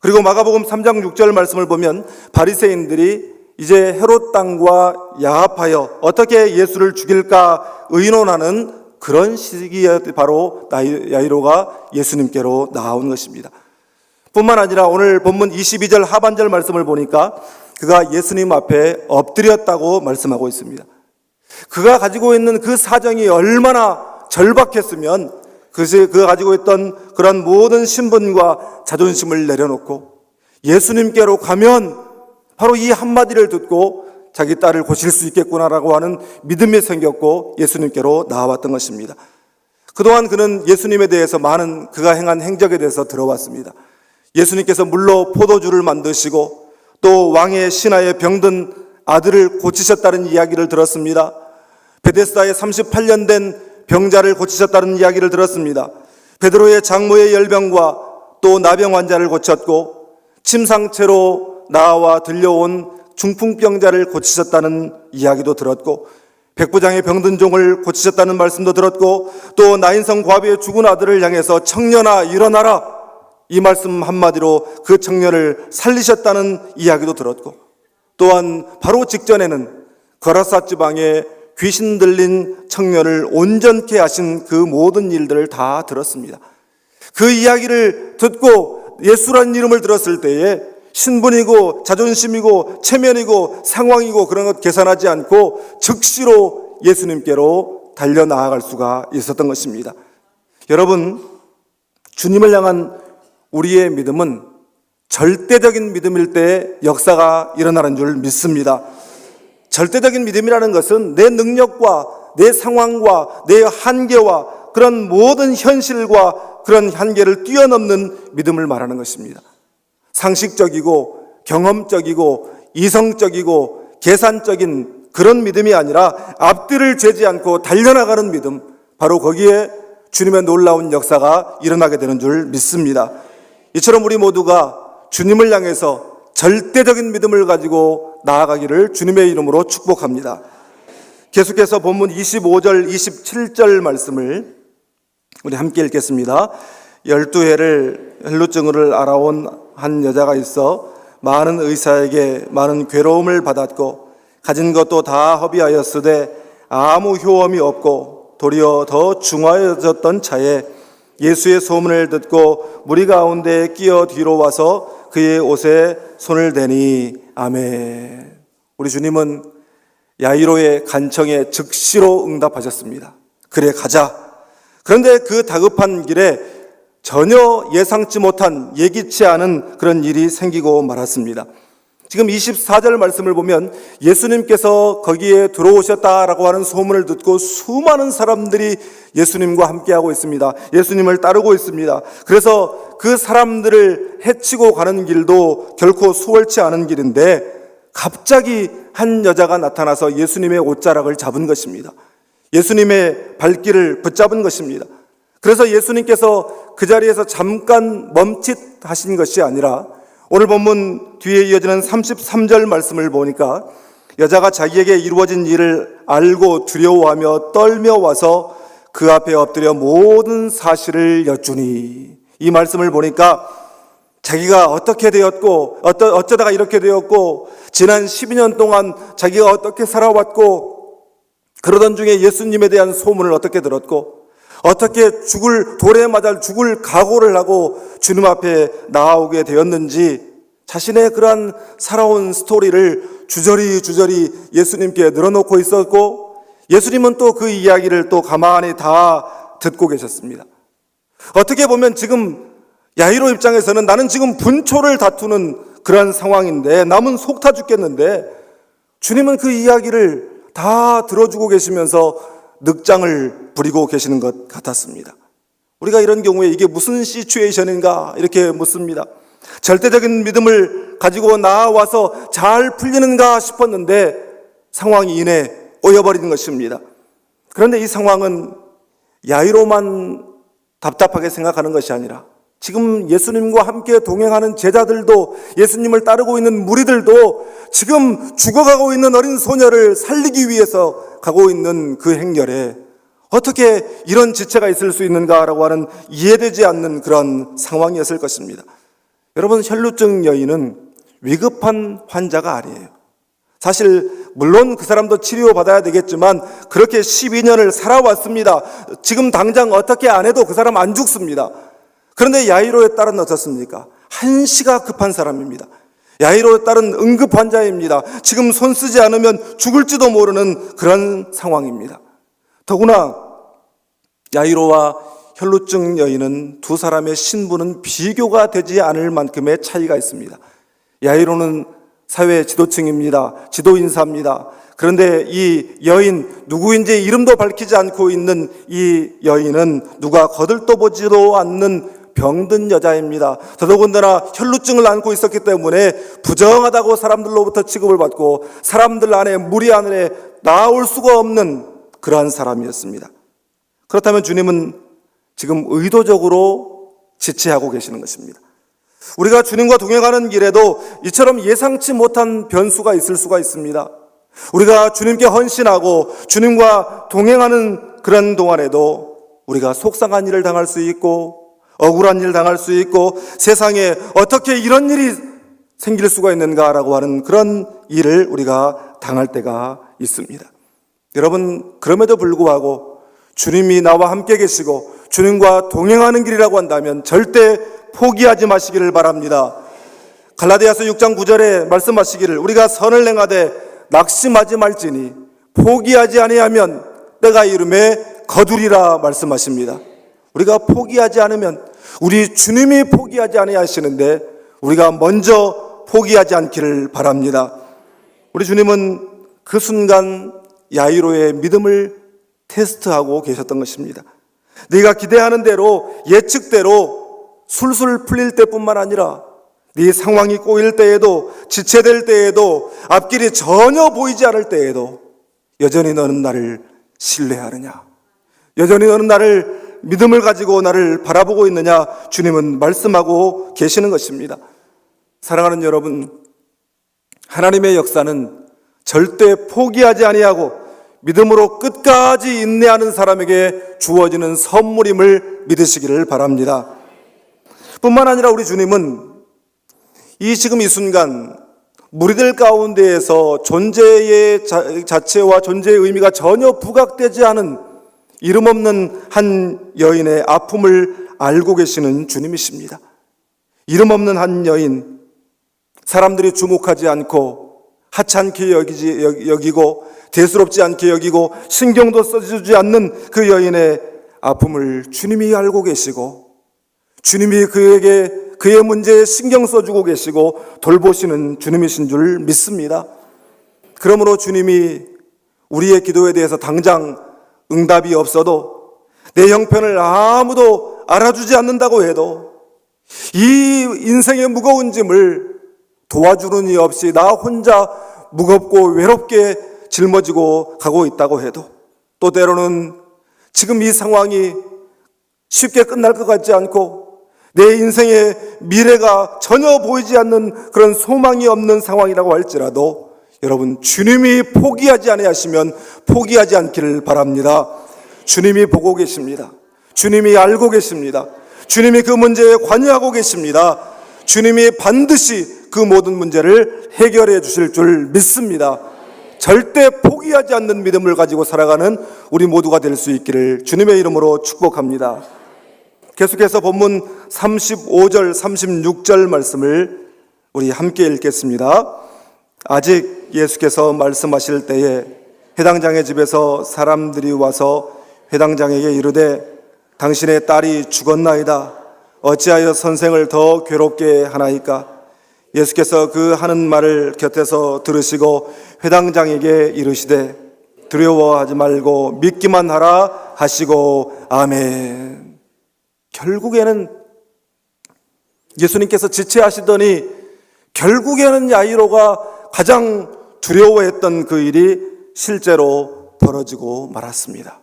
그리고 마가복음 3장 6절 말씀을 보면 바리새인들이 이제 헤롯 땅과 야합하여 어떻게 예수를 죽일까 의논하는 그런 시기에 바로 야이로가 예수님께로 나온 것입니다. 뿐만 아니라 오늘 본문 22절 하반절 말씀을 보니까 그가 예수님 앞에 엎드렸다고 말씀하고 있습니다. 그가 가지고 있는 그 사정이 얼마나 절박했으면 그가 가지고 있던 그런 모든 신분과 자존심을 내려놓고 예수님께로 가면 바로 이 한마디를 듣고 자기 딸을 고칠 수 있겠구나라고 하는 믿음이 생겼고 예수님께로 나아왔던 것입니다. 그동안 그는 예수님에 대해서 많은 그가 행한 행적에 대해서 들어왔습니다. 예수님께서 물로 포도주를 만드시고 또 왕의 신하의 병든 아들을 고치셨다는 이야기를 들었습니다. 베데스다에 38년 된 병자를 고치셨다는 이야기를 들었습니다. 베드로의 장모의 열병과 또 나병 환자를 고쳤고 침상채로 나와 들려온 중풍병자를 고치셨다는 이야기도 들었고 백부장의 병든 종을 고치셨다는 말씀도 들었고 또 나인성 과부의 죽은 아들을 향해서 청년아 일어나라 이 말씀 한마디로 그 청년을 살리셨다는 이야기도 들었고 또한 바로 직전에는 거라사 지방에 귀신 들린 청년을 온전케 하신 그 모든 일들을 다 들었습니다. 그 이야기를 듣고 예수라는 이름을 들었을 때에 신분이고 자존심이고 체면이고 상황이고 그런 것 계산하지 않고 즉시로 예수님께로 달려나아갈 수가 있었던 것입니다. 여러분, 주님을 향한 우리의 믿음은 절대적인 믿음일 때 역사가 일어나는 줄 믿습니다. 절대적인 믿음이라는 것은 내 능력과 내 상황과 내 한계와 그런 모든 현실과 그런 한계를 뛰어넘는 믿음을 말하는 것입니다. 상식적이고 경험적이고 이성적이고 계산적인 그런 믿음이 아니라 앞뒤를 재지 않고 달려나가는 믿음, 바로 거기에 주님의 놀라운 역사가 일어나게 되는 줄 믿습니다. 이처럼 우리 모두가 주님을 향해서 절대적인 믿음을 가지고 나아가기를 주님의 이름으로 축복합니다. 계속해서 본문 25절, 27절 말씀을 우리 함께 읽겠습니다. 12해를 헬루증을 알아온 한 여자가 있어 많은 의사에게 많은 괴로움을 받았고 가진 것도 다 허비하였으되 아무 효험이 없고 도리어 더 중하여졌던 차에 예수의 소문을 듣고 무리 가운데 끼어 뒤로 와서 그의 옷에 손을 대니 아멘. 우리 주님은 야이로의 간청에 즉시로 응답하셨습니다. 그래 가자. 그런데 그 다급한 길에 전혀 예상치 못한 예기치 않은 그런 일이 생기고 말았습니다. 지금 24절 말씀을 보면 예수님께서 거기에 들어오셨다라고 하는 소문을 듣고 수많은 사람들이 예수님과 함께하고 있습니다. 예수님을 따르고 있습니다. 그래서 그 사람들을 해치고 가는 길도 결코 수월치 않은 길인데 갑자기 한 여자가 나타나서 예수님의 옷자락을 잡은 것입니다. 예수님의 발길을 붙잡은 것입니다. 그래서 예수님께서 그 자리에서 잠깐 멈칫하신 것이 아니라 오늘 본문 뒤에 이어지는 33절 말씀을 보니까 여자가 자기에게 이루어진 일을 알고 두려워하며 떨며 와서 그 앞에 엎드려 모든 사실을 여쭈니, 이 말씀을 보니까 자기가 어떻게 되었고 어쩌다가 이렇게 되었고 지난 12년 동안 자기가 어떻게 살아왔고 그러던 중에 예수님에 대한 소문을 어떻게 들었고 어떻게 돌에 맞아 죽을 각오를 하고 주님 앞에 나아오게 되었는지 자신의 그러한 살아온 스토리를 주저리 예수님께 늘어놓고 있었고 예수님은 또 그 이야기를 또 가만히 다 듣고 계셨습니다. 어떻게 보면 지금 야이로 입장에서는 나는 지금 분초를 다투는 그런 상황인데 남은 속 타 죽겠는데 주님은 그 이야기를 다 들어주고 계시면서 늑장을 부리고 계시는 것 같았습니다. 우리가 이런 경우에 이게 무슨 시츄에이션인가 이렇게 묻습니다. 절대적인 믿음을 가지고 나와서 잘 풀리는가 싶었는데 상황이 이내 꼬여버리는 것입니다. 그런데 이 상황은 야이로만 답답하게 생각하는 것이 아니라 지금 예수님과 함께 동행하는 제자들도 예수님을 따르고 있는 무리들도 지금 죽어가고 있는 어린 소녀를 살리기 위해서 가고 있는 그 행렬에 어떻게 이런 지체가 있을 수 있는가라고 하는 이해되지 않는 그런 상황이었을 것입니다. 여러분, 혈루증 여인은 위급한 환자가 아니에요. 사실 물론 그 사람도 치료받아야 되겠지만 그렇게 12년을 살아왔습니다. 지금 당장 어떻게 안 해도 그 사람 안 죽습니다. 그런데 야이로의 딸은 어떻습니까? 한시가 급한 사람입니다. 야이로의 딸은 응급 환자입니다. 지금 손 쓰지 않으면 죽을지도 모르는 그런 상황입니다. 더구나 야이로와 혈루증 여인은 두 사람의 신분은 비교가 되지 않을 만큼의 차이가 있습니다. 야이로는 사회 지도층입니다. 지도인사입니다. 그런데 이 여인, 누구인지 이름도 밝히지 않고 있는 이 여인은 누가 거들떠보지도 않는 병든 여자입니다. 더더군다나 혈루증을 안고 있었기 때문에 부정하다고 사람들로부터 취급을 받고 사람들 안에, 무리 안에 나올 수가 없는 그러한 사람이었습니다. 그렇다면 주님은 지금 의도적으로 지체하고 계시는 것입니다. 우리가 주님과 동행하는 길에도 이처럼 예상치 못한 변수가 있을 수가 있습니다. 우리가 주님께 헌신하고 주님과 동행하는 그런 동안에도 우리가 속상한 일을 당할 수 있고 억울한 일 당할 수 있고 세상에 어떻게 이런 일이 생길 수가 있는가라고 하는 그런 일을 우리가 당할 때가 있습니다. 여러분, 그럼에도 불구하고 주님이 나와 함께 계시고 주님과 동행하는 길이라고 한다면 절대 포기하지 마시기를 바랍니다. 갈라디아서 6장 9절에 말씀하시기를 우리가 선을 행하되 낙심하지 말지니 포기하지 아니하면 때가 이름에 거두리라 말씀하십니다. 우리가 포기하지 않으면 우리 주님이 포기하지 아니하시는데 우리가 먼저 포기하지 않기를 바랍니다. 우리 주님은 그 순간 야이로의 믿음을 테스트하고 계셨던 것입니다. 네가 기대하는 대로 예측대로 술술 풀릴 때뿐만 아니라 네 상황이 꼬일 때에도 지체될 때에도 앞길이 전혀 보이지 않을 때에도 여전히 너는 나를 신뢰하느냐? 여전히 너는 나를 믿음을 가지고 나를 바라보고 있느냐? 주님은 말씀하고 계시는 것입니다. 사랑하는 여러분, 하나님의 역사는 절대 포기하지 아니하고 믿음으로 끝까지 인내하는 사람에게 주어지는 선물임을 믿으시기를 바랍니다. 뿐만 아니라 우리 주님은 지금 이 순간 무리들 가운데에서 존재의 자체와 존재의 의미가 전혀 부각되지 않은 이름 없는 한 여인의 아픔을 알고 계시는 주님이십니다. 이름 없는 한 여인, 사람들이 주목하지 않고 하찮게 여기고 대수롭지 않게 여기고 신경도 써주지 않는 그 여인의 아픔을 주님이 알고 계시고 주님이 그의 문제에 신경 써주고 계시고 돌보시는 주님이신 줄 믿습니다. 그러므로 주님이 우리의 기도에 대해서 당장 응답이 없어도 내 형편을 아무도 알아주지 않는다고 해도 이 인생의 무거운 짐을 도와주는 이 없이 나 혼자 무겁고 외롭게 짊어지고 가고 있다고 해도 또 때로는 지금 이 상황이 쉽게 끝날 것 같지 않고 내 인생의 미래가 전혀 보이지 않는 그런 소망이 없는 상황이라고 할지라도 여러분, 주님이 포기하지 아니하시면 포기하지 않기를 바랍니다. 주님이 보고 계십니다. 주님이 알고 계십니다. 주님이 그 문제에 관여하고 계십니다. 주님이 반드시 그 모든 문제를 해결해 주실 줄 믿습니다. 절대 포기하지 않는 믿음을 가지고 살아가는 우리 모두가 될 수 있기를 주님의 이름으로 축복합니다. 계속해서 본문 35절, 36절 말씀을 우리 함께 읽겠습니다. 아직 예수께서 말씀하실 때에 회당장의 집에서 사람들이 와서 회당장에게 이르되 당신의 딸이 죽었나이다. 어찌하여 선생을 더 괴롭게 하나이까? 예수께서 그 하는 말을 곁에서 들으시고 회당장에게 이르시되 두려워하지 말고 믿기만 하라 하시고 아멘. 결국에는 예수님께서 지체하시더니 결국에는 야이로가 가장 두려워했던 그 일이 실제로 벌어지고 말았습니다.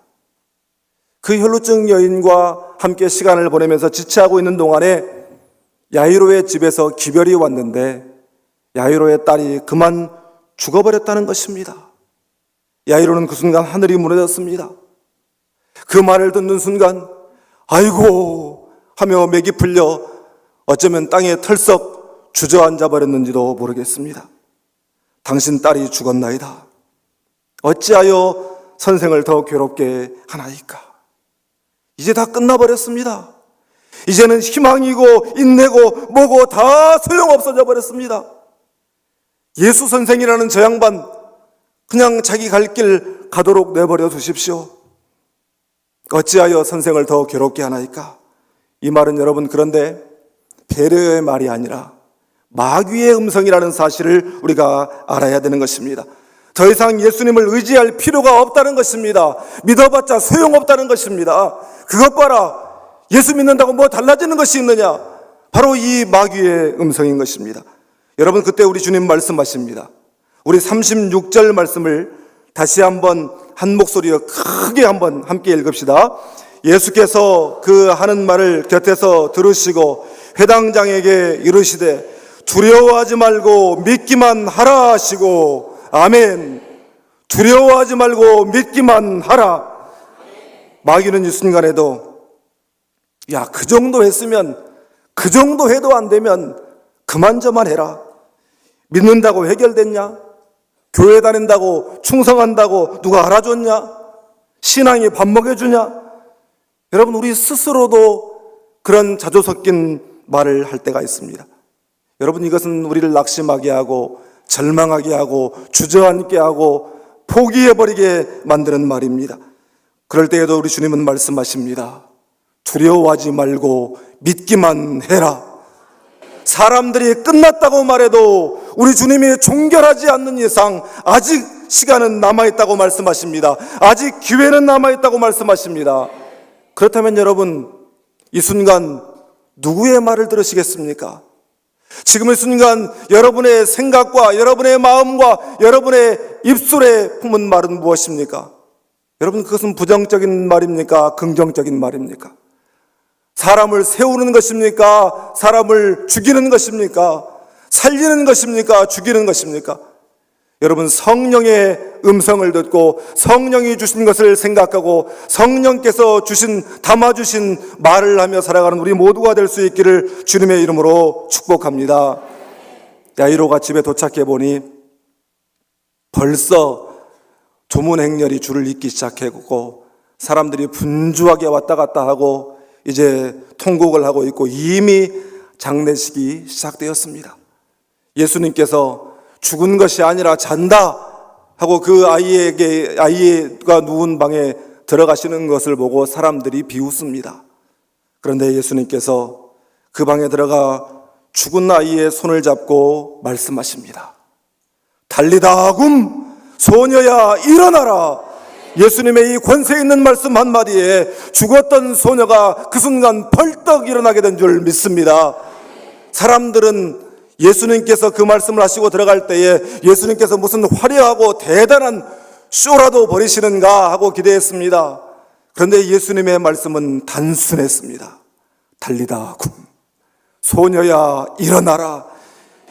그 혈루증 여인과 함께 시간을 보내면서 지체하고 있는 동안에 야이로의 집에서 기별이 왔는데 야이로의 딸이 그만 죽어버렸다는 것입니다. 야이로는 그 순간 하늘이 무너졌습니다. 그 말을 듣는 순간 아이고 하며 맥이 풀려 어쩌면 땅에 털썩 주저앉아 버렸는지도 모르겠습니다. 당신 딸이 죽었나이다. 어찌하여 선생을 더 괴롭게 하나이까? 이제 다 끝나버렸습니다. 이제는 희망이고 인내고 뭐고 다 소용없어져 버렸습니다. 예수 선생이라는 저 양반 그냥 자기 갈 길 가도록 내버려 두십시오. 어찌하여 선생을 더 괴롭게 하나이까? 이 말은 여러분 그런데 배려의 말이 아니라 마귀의 음성이라는 사실을 우리가 알아야 되는 것입니다. 더 이상 예수님을 의지할 필요가 없다는 것입니다. 믿어봤자 소용없다는 것입니다. 그것 봐라, 예수 믿는다고 뭐 달라지는 것이 있느냐? 바로 이 마귀의 음성인 것입니다. 여러분 그때 우리 주님 말씀하십니다. 우리 36절 말씀을 다시 한번 한 목소리로 크게 한번 함께 읽읍시다. 예수께서 그 하는 말을 곁에서 들으시고 회당장에게 이르시되 두려워하지 말고 믿기만 하라 하시고, 아멘. 두려워하지 말고 믿기만 하라. 마귀는 이 순간에도 야, 그 정도 했으면, 그 정도 해도 안 되면 그만저만 해라. 믿는다고 해결됐냐? 교회 다닌다고 충성한다고 누가 알아줬냐? 신앙이 밥 먹여주냐? 여러분 우리 스스로도 그런 자조 섞인 말을 할 때가 있습니다. 여러분 이것은 우리를 낙심하게 하고 절망하게 하고 주저앉게 하고 포기해버리게 만드는 말입니다. 그럴 때에도 우리 주님은 말씀하십니다. 두려워하지 말고 믿기만 해라. 사람들이 끝났다고 말해도 우리 주님이 종결하지 않는 이상 아직 시간은 남아있다고 말씀하십니다. 아직 기회는 남아있다고 말씀하십니다. 그렇다면 여러분 이 순간 누구의 말을 들으시겠습니까? 지금 이 순간 여러분의 생각과 여러분의 마음과 여러분의 입술에 품은 말은 무엇입니까? 여러분 그것은 부정적인 말입니까? 긍정적인 말입니까? 사람을 세우는 것입니까? 사람을 죽이는 것입니까? 살리는 것입니까? 죽이는 것입니까? 여러분 성령의 음성을 듣고 성령이 주신 것을 생각하고 성령께서 담아주신 말을 하며 살아가는 우리 모두가 될 수 있기를 주님의 이름으로 축복합니다. 야이로가 집에 도착해 보니 벌써 조문행렬이 줄을 잇기 시작했고 사람들이 분주하게 왔다 갔다 하고 이제 통곡을 하고 있고 이미 장례식이 시작되었습니다. 예수님께서 죽은 것이 아니라 잔다 하고 그 아이가 누운 방에 들어가시는 것을 보고 사람들이 비웃습니다. 그런데 예수님께서 그 방에 들어가 죽은 아이의 손을 잡고 말씀하십니다. 달리다굼 소녀야 일어나라. 예수님의 이 권세 있는 말씀 한마디에 죽었던 소녀가 그 순간 벌떡 일어나게 된 줄 믿습니다. 사람들은 예수님께서 그 말씀을 하시고 들어갈 때에 예수님께서 무슨 화려하고 대단한 쇼라도 벌이시는가 하고 기대했습니다. 그런데 예수님의 말씀은 단순했습니다. 달리다굼 소녀야 일어나라.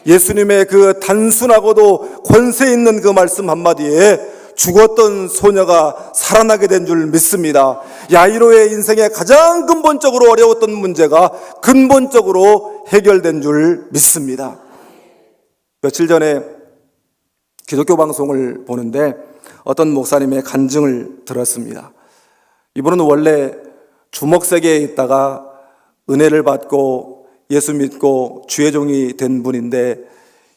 예수님의 그 단순하고도 권세 있는 그 말씀 한마디에 죽었던 소녀가 살아나게 된 줄 믿습니다. 야이로의 인생에 가장 근본적으로 어려웠던 문제가 근본적으로 해결된 줄 믿습니다. 며칠 전에 기독교 방송을 보는데 어떤 목사님의 간증을 들었습니다. 이분은 원래 주먹세계에 있다가 은혜를 받고 예수 믿고 주의 종이 된 분인데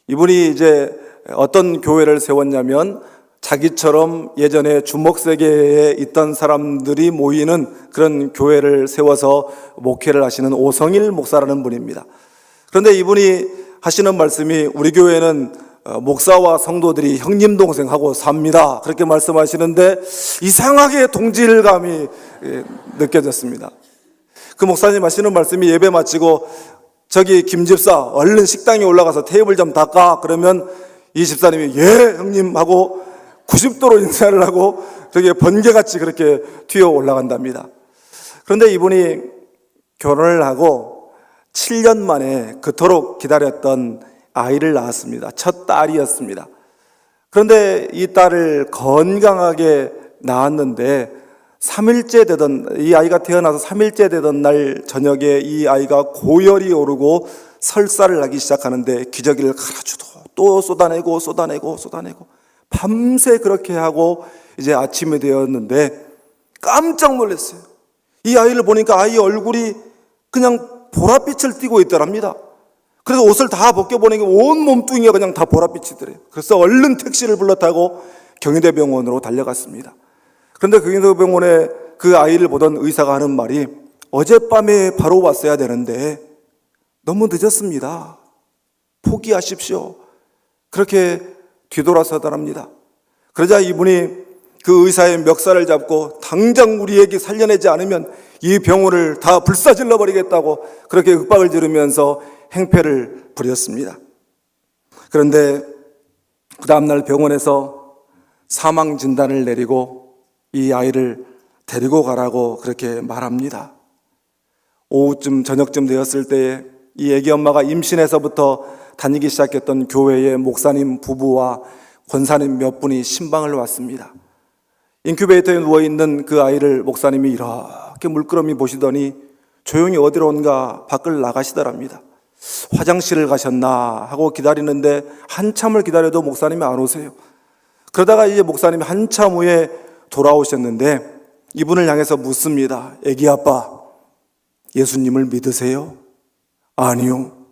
이분이 이제 어떤 교회를 세웠냐면 자기처럼 예전에 주먹세계에 있던 사람들이 모이는 그런 교회를 세워서 목회를 하시는 오성일 목사라는 분입니다. 그런데 이분이 하시는 말씀이 우리 교회는 목사와 성도들이 형님 동생하고 삽니다. 그렇게 말씀하시는데 이상하게 동질감이 느껴졌습니다. 그 목사님 하시는 말씀이 예배 마치고 저기 김 집사 얼른 식당에 올라가서 테이블 좀 닦아. 그러면 이 집사님이 예 형님 하고 90도로 인사를 하고 저게 번개같이 그렇게 튀어 올라간답니다. 그런데 이분이 결혼을 하고 7년 만에 그토록 기다렸던 아이를 낳았습니다. 첫 딸이었습니다. 그런데 이 딸을 건강하게 낳았는데 3일째 되던 이 아이가 태어나서 3일째 되던 날 저녁에 이 아이가 고열이 오르고 설사를 하기 시작하는데 기저귀를 갈아주도 또 쏟아내고 밤새 그렇게 하고 이제 아침이 되었는데 깜짝 놀랐어요. 이 아이를 보니까 아이 얼굴이 그냥 보랏빛을 띠고 있더랍니다. 그래서 옷을 다 벗겨보니까 온 몸뚱이가 그냥 다 보랏빛이더래요. 그래서 얼른 택시를 불러 타고 경희대병원으로 달려갔습니다. 그런데 경희대병원에 그 아이를 보던 의사가 하는 말이 어젯밤에 바로 왔어야 되는데 너무 늦었습니다. 포기하십시오. 그렇게 뒤돌아서더랍니다. 그러자 이분이 그 의사의 멱살을 잡고 당장 우리 애기 살려내지 않으면 이 병원을 다 불사질러 버리겠다고 그렇게 윽박을 지르면서 행패를 부렸습니다. 그런데 그 다음날 병원에서 사망 진단을 내리고 이 아이를 데리고 가라고 그렇게 말합니다. 오후쯤 저녁쯤 되었을 때에 이 애기 엄마가 임신해서부터 다니기 시작했던 교회의 목사님 부부와 권사님 몇 분이 신방을 왔습니다. 인큐베이터에 누워있는 그 아이를 목사님이 이렇게 물끄러미 보시더니 조용히 어디론가 밖을 나가시더랍니다. 화장실을 가셨나 하고 기다리는데 한참을 기다려도 목사님이 안 오세요. 그러다가 이제 목사님이 한참 후에 돌아오셨는데 이분을 향해서 묻습니다. 애기 아빠, 예수님을 믿으세요? 아니요.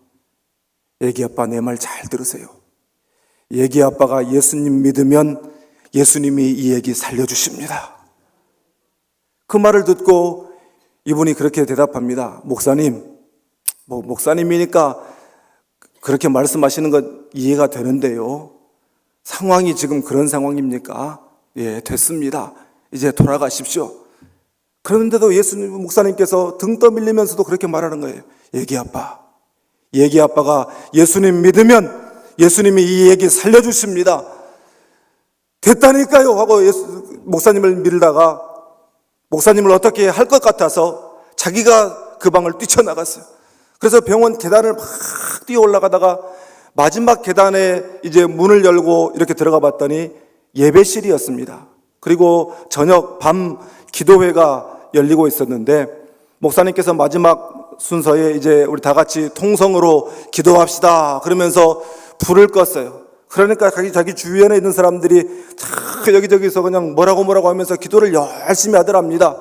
애기 아빠 내 말 잘 들으세요. 애기 아빠가 예수님 믿으면 예수님이 이 애기 살려주십니다. 그 말을 듣고 이분이 그렇게 대답합니다. 목사님, 목사님이니까 그렇게 말씀하시는 건 이해가 되는데요. 상황이 지금 그런 상황입니까? 예, 됐습니다. 이제 돌아가십시오. 그런데도 예수님 목사님께서 등 떠밀리면서도 그렇게 말하는 거예요. 애기 아빠가 예수님 믿으면 예수님이 이 애기 살려주십니다. 됐다니까요 하고 목사님을 밀다가 목사님을 어떻게 할 것 같아서 자기가 그 방을 뛰쳐나갔어요. 그래서 병원 계단을 막 뛰어 올라가다가 마지막 계단에 이제 문을 열고 이렇게 들어가 봤더니 예배실이었습니다. 그리고 저녁 밤 기도회가 열리고 있었는데 목사님께서 마지막 순서에 이제 우리 다 같이 통성으로 기도합시다 그러면서 불을 껐어요. 그러니까 자기 주변에 있는 사람들이 다 여기저기서 그냥 뭐라고 하면서 기도를 열심히 하더랍니다.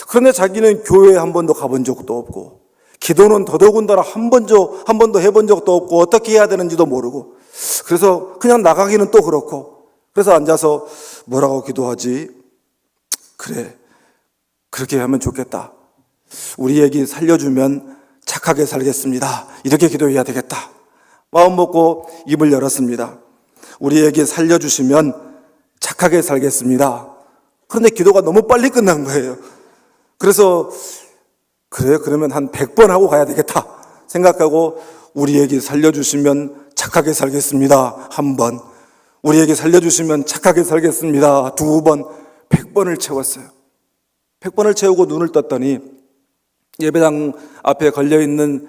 그런데 자기는 교회에 한 번도 가본 적도 없고 기도는 더더군다나 한 번도 해본 적도 없고 어떻게 해야 되는지도 모르고 그래서 그냥 나가기는 또 그렇고 그래서 앉아서 뭐라고 기도하지? 그래, 그렇게 하면 좋겠다. 우리 애기 살려주면 착하게 살겠습니다. 이렇게 기도해야 되겠다. 마음 먹고 입을 열었습니다. 우리 애기 살려주시면 착하게 살겠습니다. 그런데 기도가 너무 빨리 끝난 거예요. 그래서 그래, 그러면 한 100번 하고 가야 되겠다 생각하고 우리 애기 살려주시면 착하게 살겠습니다. 한 번. 우리 애기 살려주시면 착하게 살겠습니다. 2번. 100번을 채웠어요. 100번을 채우고 눈을 떴더니 예배당 앞에 걸려있는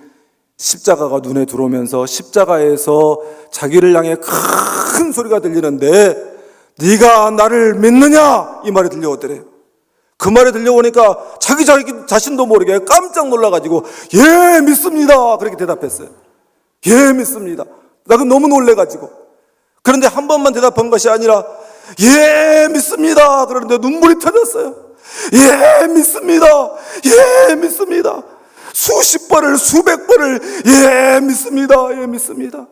십자가가 눈에 들어오면서 십자가에서 자기를 향해 큰 소리가 들리는데 네가 나를 믿느냐? 이 말이 들려오더래요. 그 말이 들려오니까 자기 자신도 모르게 깜짝 놀라가지고 예 믿습니다 그렇게 대답했어요. 예 믿습니다. 나 그럼 너무 놀래가지고 그런데 한 번만 대답한 것이 아니라 예 믿습니다 그러는데 눈물이 터졌어요. 예 믿습니다. 예 믿습니다. 수십 번을 수백 번을 예 믿습니다. 예 믿습니다.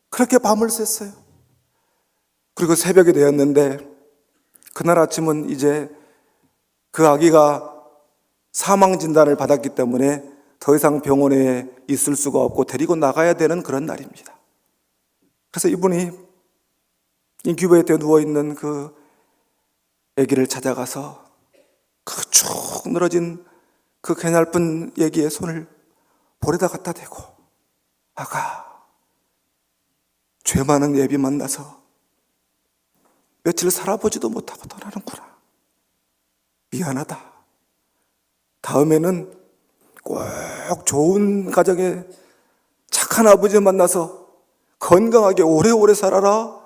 그렇게 밤을 샜어요. 그리고 새벽이 되었는데 그날 아침은 이제 그 아기가 사망 진단을 받았기 때문에 더 이상 병원에 있을 수가 없고 데리고 나가야 되는 그런 날입니다. 그래서 이분이 인큐베이터에 누워있는 그 아기를 찾아가서 그 쭉 늘어진 그 개냘픈 아기의 손을 볼에다 갖다 대고 아가 죄 많은 애비 만나서 며칠 살아보지도 못하고 떠나는구나. 미안하다. 다음에는 꼭 좋은 가정에 착한 아버지 만나서 건강하게 오래오래 살아라.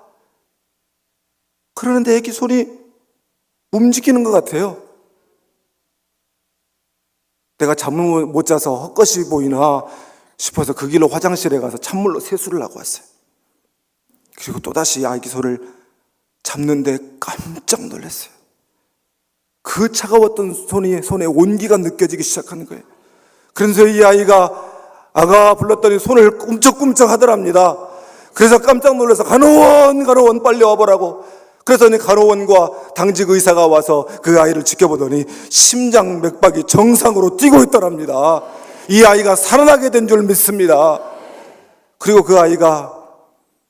그러는데 애기 손이 움직이는 것 같아요. 내가 잠을 못 자서 헛것이 보이나 싶어서 그 길로 화장실에 가서 찬물로 세수를 하고 왔어요. 그리고 또다시 아기 손을 잡는데 깜짝 놀랐어요. 그 차가웠던 손에 온기가 느껴지기 시작하는 거예요. 그래서 이 아이가 아가 불렀더니 손을 꿈쩍꿈쩍 하더랍니다. 그래서 깜짝 놀라서 간호원 빨리 와보라고 그래서 간호원과 당직 의사가 와서 그 아이를 지켜보더니 심장 맥박이 정상으로 뛰고 있더랍니다. 이 아이가 살아나게 된 줄 믿습니다. 그리고 그 아이가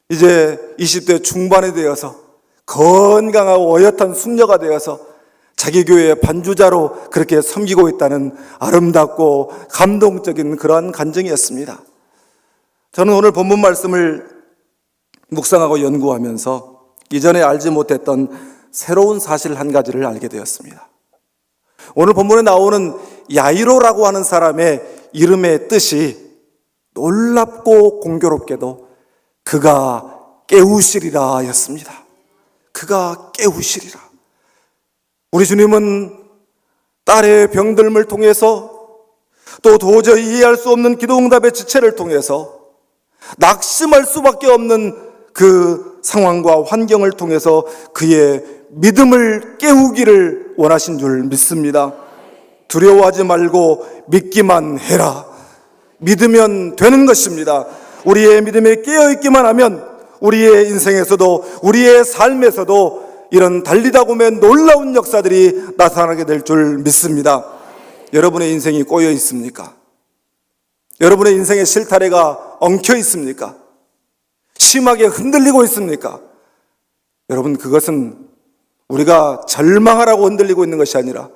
이제 20대 중반에 되어서 건강하고 어엿한 숙녀가 되어서 자기 교회의 반주자로 그렇게 섬기고 있다는 아름답고 감동적인 그러한 간증이었습니다. 저는 오늘 본문 말씀을 묵상하고 연구하면서 이전에 알지 못했던 새로운 사실 한 가지를 알게 되었습니다. 오늘 본문에 나오는 야이로라고 하는 사람의 이름의 뜻이 놀랍고 공교롭게도 그가 깨우시리라 였습니다. 그가 깨우시리라. 우리 주님은 딸의 병듦을 통해서 또 도저히 이해할 수 없는 기도응답의 지체를 통해서 낙심할 수밖에 없는 그 상황과 환경을 통해서 그의 믿음을 깨우기를 원하신 줄 믿습니다. 두려워하지 말고 믿기만 해라. 믿으면 되는 것입니다. 우리의 믿음에 깨어있기만 하면 우리의 인생에서도 우리의 삶에서도 이런 달리다곰의 놀라운 역사들이 나타나게 될 줄 믿습니다. 여러분의 인생이 꼬여 있습니까? 여러분의 인생의 실타래가 엉켜 있습니까? 심하게 흔들리고 있습니까? 여러분, 그것은 우리가 절망하라고 흔들리고 있는 것이 아니라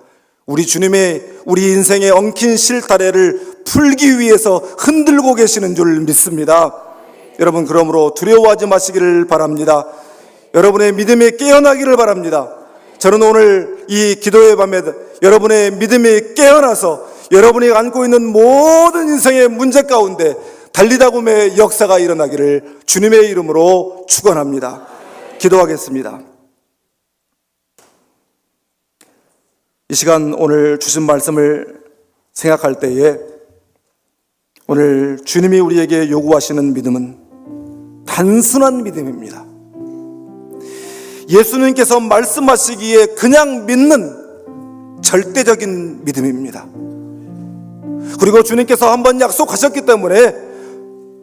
우리 주님의 우리 인생의 엉킨 실타래를 풀기 위해서 흔들고 계시는 줄 믿습니다. 여러분, 그러므로 두려워하지 마시기를 바랍니다. 여러분의 믿음에 깨어나기를 바랍니다. 저는 오늘 이 기도의 밤에 여러분의 믿음이 깨어나서 여러분이 안고 있는 모든 인생의 문제 가운데 달리다곰의 역사가 일어나기를 주님의 이름으로 축원합니다. 기도하겠습니다. 이 시간 오늘 주신 말씀을 생각할 때에 오늘 주님이 우리에게 요구하시는 믿음은 단순한 믿음입니다. 예수님께서 말씀하시기에 그냥 믿는 절대적인 믿음입니다. 그리고 주님께서 한번 약속하셨기 때문에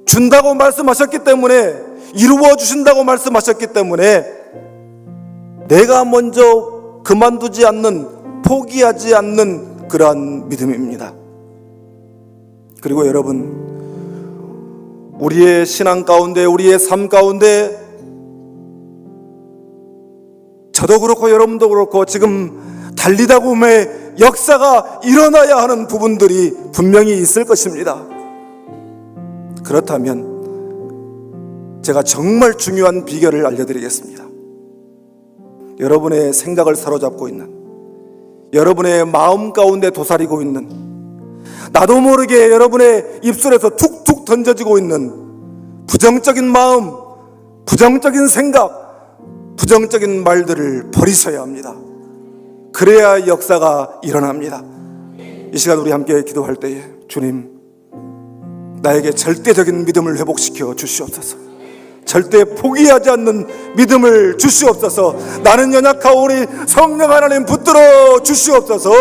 준다고 말씀하셨기 때문에 이루어 주신다고 말씀하셨기 때문에 내가 먼저 그만두지 않는, 포기하지 않는 그러한 믿음입니다. 그리고 여러분, 우리의 신앙 가운데, 우리의 삶 가운데 저도 그렇고 여러분도 그렇고 지금 달리다곰의 역사가 일어나야 하는 부분들이 분명히 있을 것입니다. 그렇다면 제가 정말 중요한 비결을 알려드리겠습니다. 여러분의 생각을 사로잡고 있는, 여러분의 마음 가운데 도사리고 있는, 나도 모르게 여러분의 입술에서 툭툭 던져지고 있는 부정적인 마음, 부정적인 생각, 부정적인 말들을 버리셔야 합니다. 그래야 역사가 일어납니다. 이 시간 우리 함께 기도할 때에 주님, 나에게 절대적인 믿음을 회복시켜 주시옵소서. 절대 포기하지 않는 믿음을 주시옵소서. 나는 연약하오니 성령 하나님 붙들어 주시옵소서.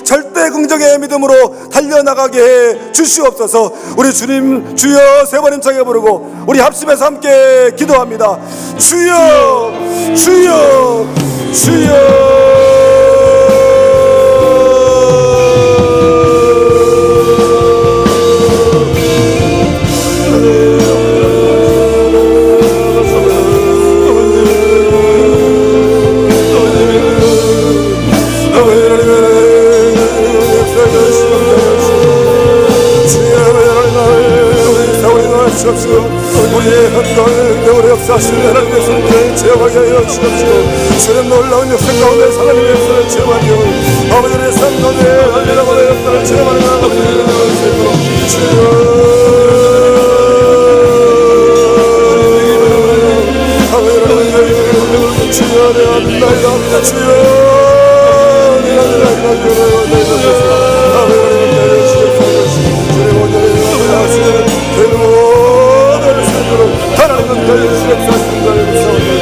절대 긍정의 믿음으로 달려나가게 해 주시옵소서. 우리 주님 주여 세 번 힘차게 부르고 우리 합심해서 함께 기도합니다. 주여 주여 주여. 우리의 헌걸 내월의 역사하시는 하나님의 손길을 제어하게 하여 주옵시고 주님 놀라운 역사 가운데 하나님의 역사를 제어하며 아버지의 삶 가운데 달리다곰의 역사를 제어하는 아버지의 주여 주여 내 안나이다 주여 내 안나이다 하나님은 너희를 시력사하시는 자를 무서워하시는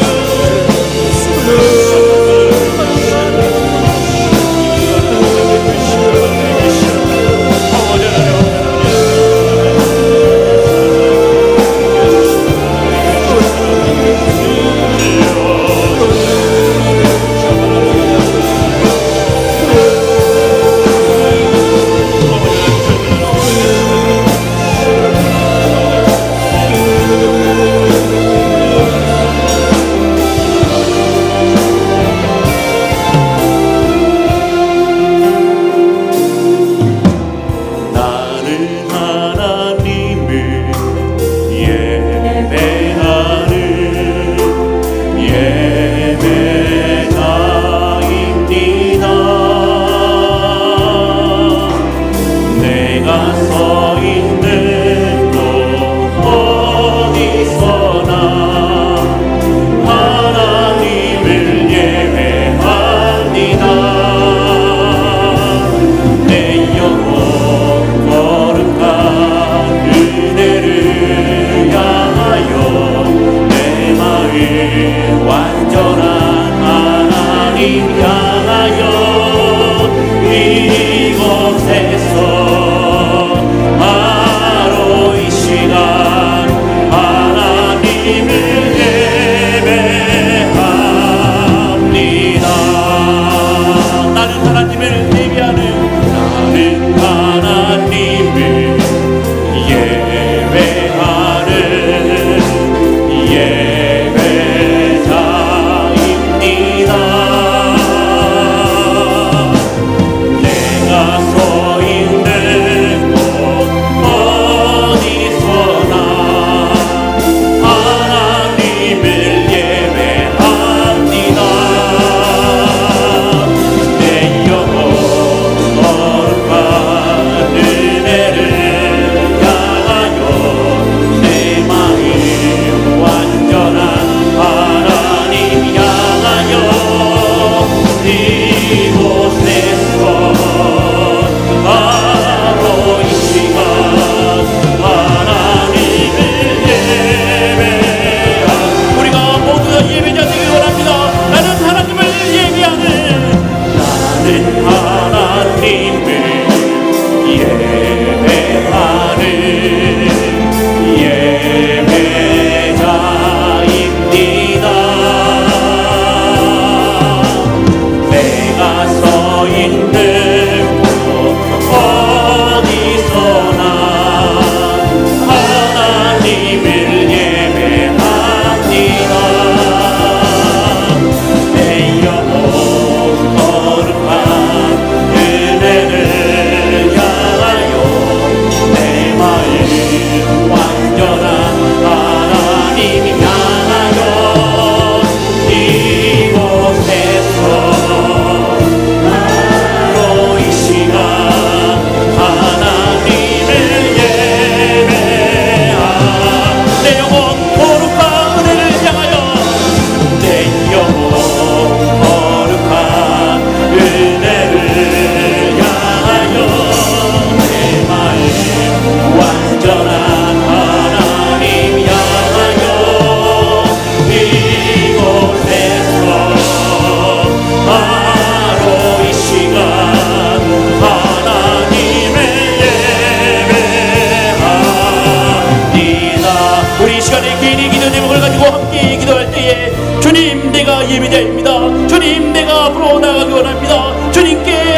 예배자입니다. 주님, 내가 앞으로 나가기 원합니다. 주님께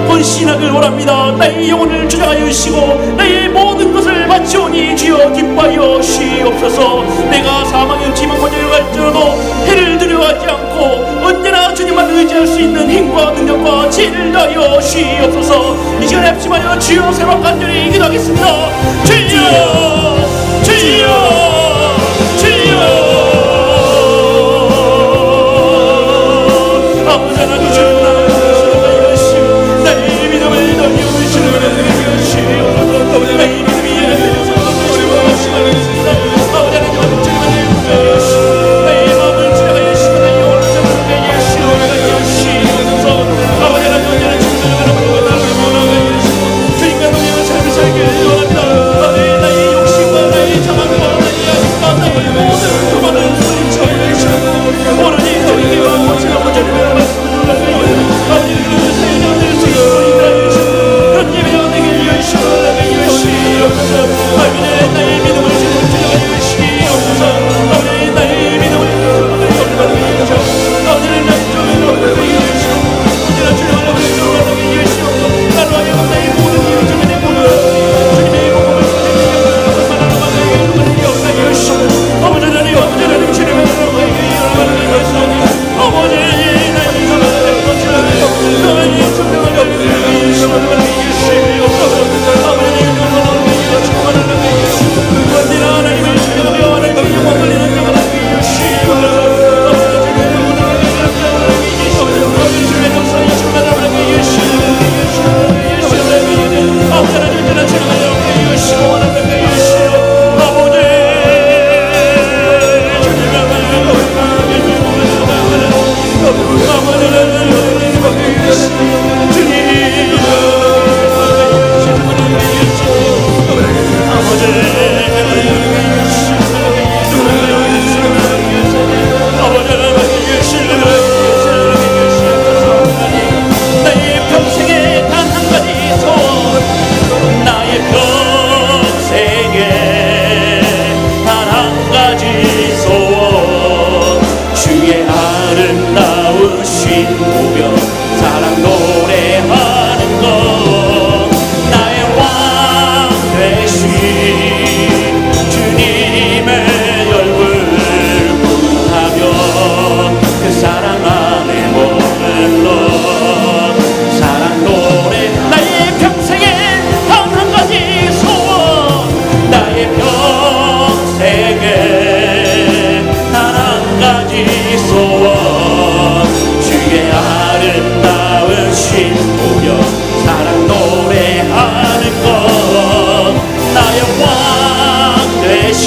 헌신하길 원합니다. 나의 영혼을 주장하여 주시고 나의 모든 것을 바치오니 주여 기뻐하여 주시옵소서. 내가 사망의 지망과 내려갈지라도 해를 두려워하지 않고 언제나 주님만 의지할 수 있는 힘과 능력과 지혜를 다하여 주시옵소서. 이 시간에 합심하여 주여 새로 간절히 기도하겠습니다. 주여, 주여, 주여. 아버지 하나님, 주님 나의 열심, 나의 믿음을 너희 오시는 주시옵소서. 나의 믿음이 예배되어서 주시옵소서. 아버지 하나님, 주님의 열심, 나의 마음을 지나가여 주시고 나의 영혼을 지나가여 주시옵소서. 아버지 하나님, 언제나 주님을 바라보고 나를 원하여 주시고 주님과 동행하는 삶을 살기를 원합니다. 나의 욕심과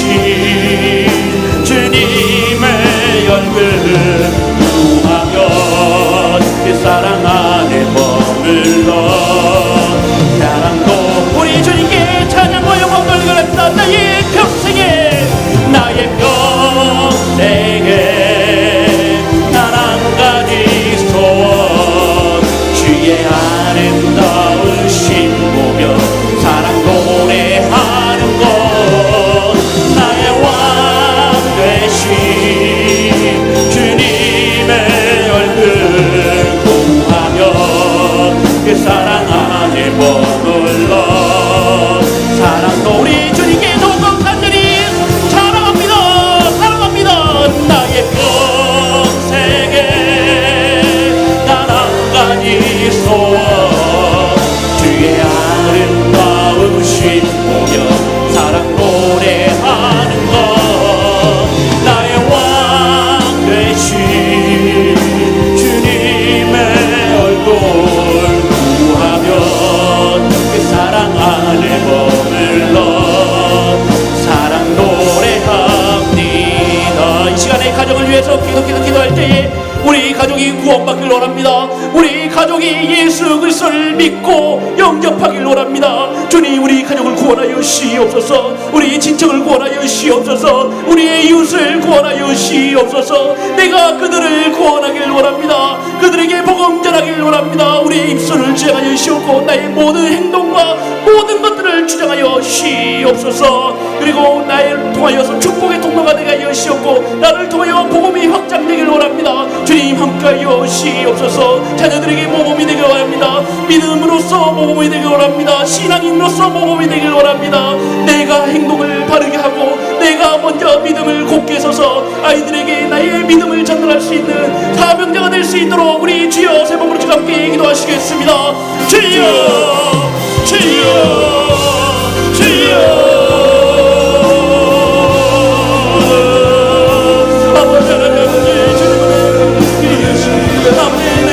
되신 주님의 얼굴 구하면 그 사랑 안에 머물러 사랑도 우리 주님께 찬양과 영광 돌려갑니다. 나의 평생에 나의 평생에 단 한 가지 소원 주의 아름다우신 보며 사랑 노래하는 것 나의 왕 되신 주님의 얼굴 구하며 그 사랑 안에 머물러 사랑도 우리 주님께 더욱 간절히 사랑합니다. 사랑합니다. 나의 평생에 단 한 가지 소원 주의 아름다우신 보며 사랑 노래하는 것 나의 왕 되신 주님의 얼굴 구하면 그 사랑 안에 머물러 사랑 노래합니다. 이 시간에 가정을 위해서 기도할 때에 우리 가족이 구원받길 원합니다. 우리 가족이 예수 그리스도를 믿고 영접하길 원합니다. 주님 우리 가족을 구원하여 시옵소서. 우리 친척을 구원하여 시옵소서. 우리의 이웃을 구원하여 시옵소서. 내가 그들을 구원하길 원합니다. 그들에게 복음 전하길 원합니다. 우리의 입술을 주장하여 시옵고 나의 모든 행동과 모든 것들을 주장하여 시옵소서. 그리고 나를 통하여서 축복의 통로가 되게 하여 시옵고 나를 통하여 복음이 확장되길 원합니다. 주님 함께하여 시옵소서. 자녀들에게 모범이 되길 원합니다. 믿음으로써 모범이 되길 원합니다. 신앙인으로서 모범이 되길 원합니다. 내가 행동을 바르게 하고 내가 먼저 믿음을 굳게 서서 아이들에게 나의 믿음을 전달할 수 있는 사명자가 될 수 있도록 우리 주여 세 번으로 함께 기도하시겠습니다. 주여 주여 주여 아버지 하나님 아버지 주님의 아버지 내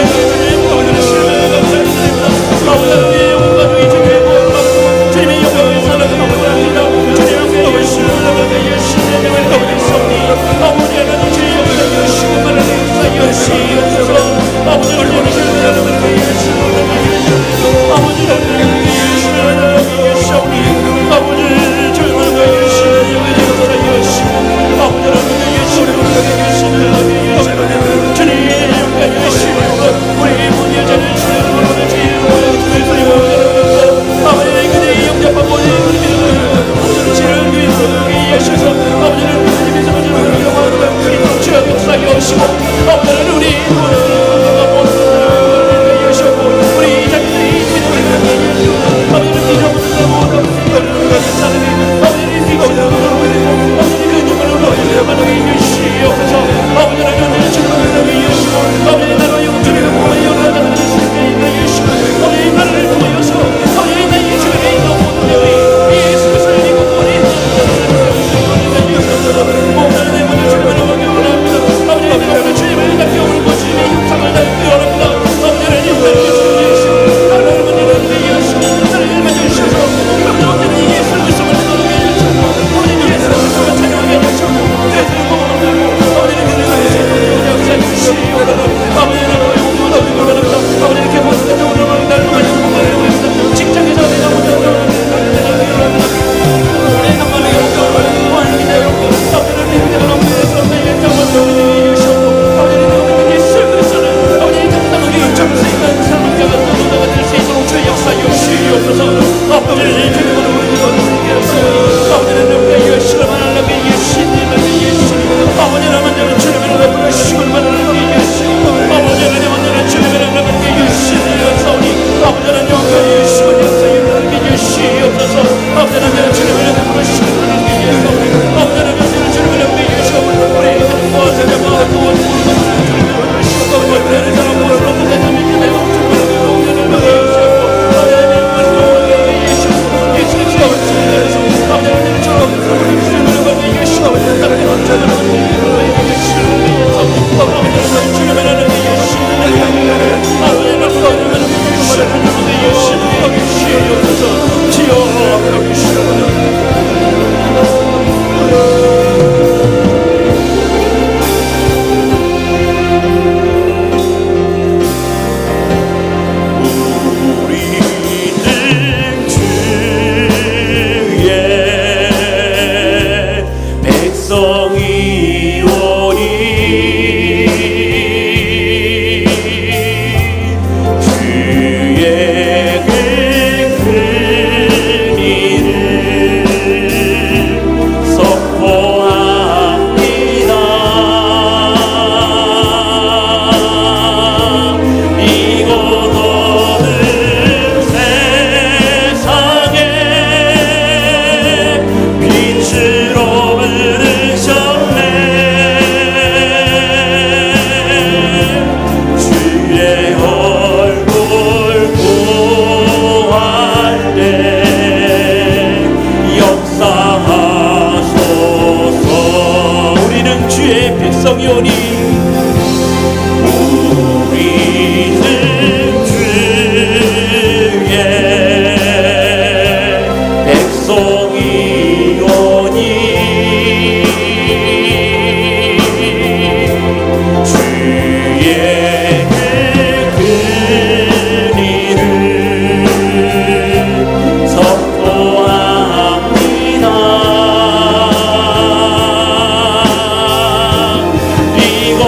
감사드립니다. 아버지 하나님 온 가족이 주님의 구원받고 주님의 영광을 살아가는 아버지 합니다. 주님 함께 예수를 나가게 예수의 명을 가버리사오니 아버지 하나님 주의 영광을 여시고 말하는 사여 시옵소서. 아버지 하나님 주의 영광을 예수를 나가게 아버지 하나님 예수를 나가게 백성이 오니 주의 그 일을 선포합니다. 이곳 어느 세상에 빛으로 부르셨네. 주의 얼굴 구할 때 역사하소서. 우리는 주의 백성이오니 우리는 주의 백성이오니 주의 그 일을 선포합니다. 이곳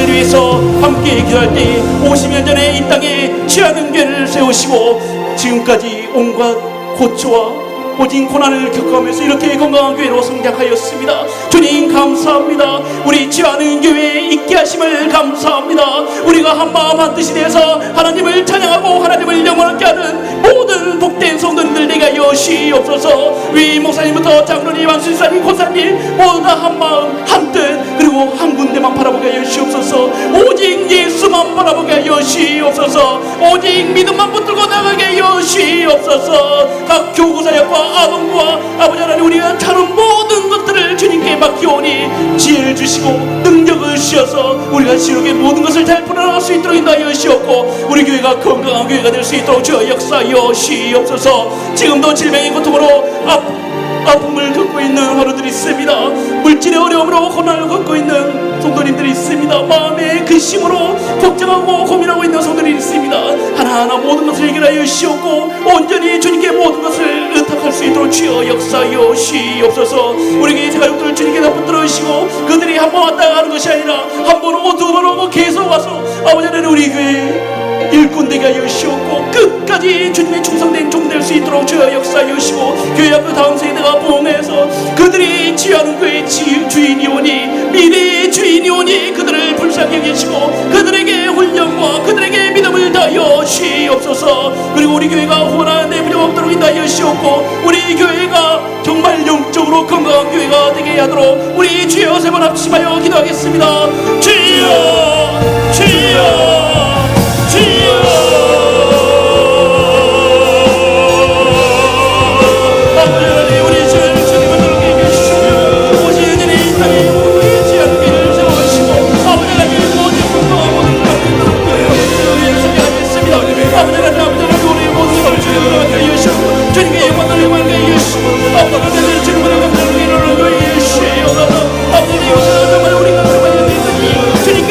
교회를 위해서 함께 기도할 때 50년 전에 이 땅에 취하는 교회를 세우시고 지금까지 온갖 고초와 오직 고난을 겪어가면서 이렇게 건강한 교회로 성장하였습니다. 주님 감사합니다. 우리 지하는 교회에 있게 하심을 감사합니다. 우리가 한마음 한뜻이 되어서 하나님을 찬양하고 하나님을 영원하게 하는 모든 복된 성도님들 내가 여시옵소서. 위 목사님부터 장로님, 왕순사님, 고사님 모두 다 한마음 한뜻 그리고 한 군데만 바라보게 여시옵소서. 오직 예수만 바라보게 여시옵소서. 오직 믿음만 붙들고 나가게 여시옵소서. 각 교구사역과 아동부와 아버지 하나님 우리가 다른 모든 것들을 주님께 맡기오니 지혜를 주시고 능력을 주셔서 우리가 지옥의 모든 것을 잘 풀어나갈 수 있도록 인도하여 주시옵고 우리 교회가 건강한 교회가 될 수 있도록 주여 역사하여 주시옵소서. 지금도 질병의 고통으로 아픔을 겪고 있는 환우들이 있습니다. 물질의 어려움으로 고난을 겪고 있는 성도님들이 있습니다. 마음의 근심으로 걱정하고 고민하고 있는 성도들이 있습니다. 하나하나 모든 것을 해결하여 주시옵고 온전히 주님께 모든 것을 의탁할 수 있도록 주여 역사하여 주시옵소서. 우리에게 가족들 주님께 다 붙들어 주시고 그들이 한 번 왔다 가는 것이 아니라 한 번 오고 두 번 오고 계속 와서 아버지 하나님 우리 교회 일꾼 되게 하여 주시옵고 끝까지 주님의 충성된 종 될 수 있도록 주여 역사하여 주시고 교회 앞에 다음 세대가 부흥해서 그들이 지하는 교회의 주인이오니 미래의 주인이오니 그들을 불쌍히 여기시고 그들에게 훈련과 그들에게 믿음을 다하여 주시옵소서. 그리고 우리 교회가 후원하는 데 부족 없도록 인도하여 주시옵고 우리 교회가 정말 영적으로 건강한 교회가 되게 하도록 우리 주여 세 번 합심하여 기도하겠습니다. 주여 주여 아버지 하나님 우리 주님을 주님께 계시고 오직 여전히 이 땅에 우리 지하는 길을 세워가시고 아버지 하나님 모든 건강한 모든 것들을 성장하겠습니다. 아버지 하나님 우리 모든 것을 주님으로 맡겨 주시고 주님께 영광을 맡겨 주시고 아버지 하나님 주님으로 감사를 일어나게 해주시옵소서. 아버지 하나님 정말 우리가 그런 말이 있으니 주님께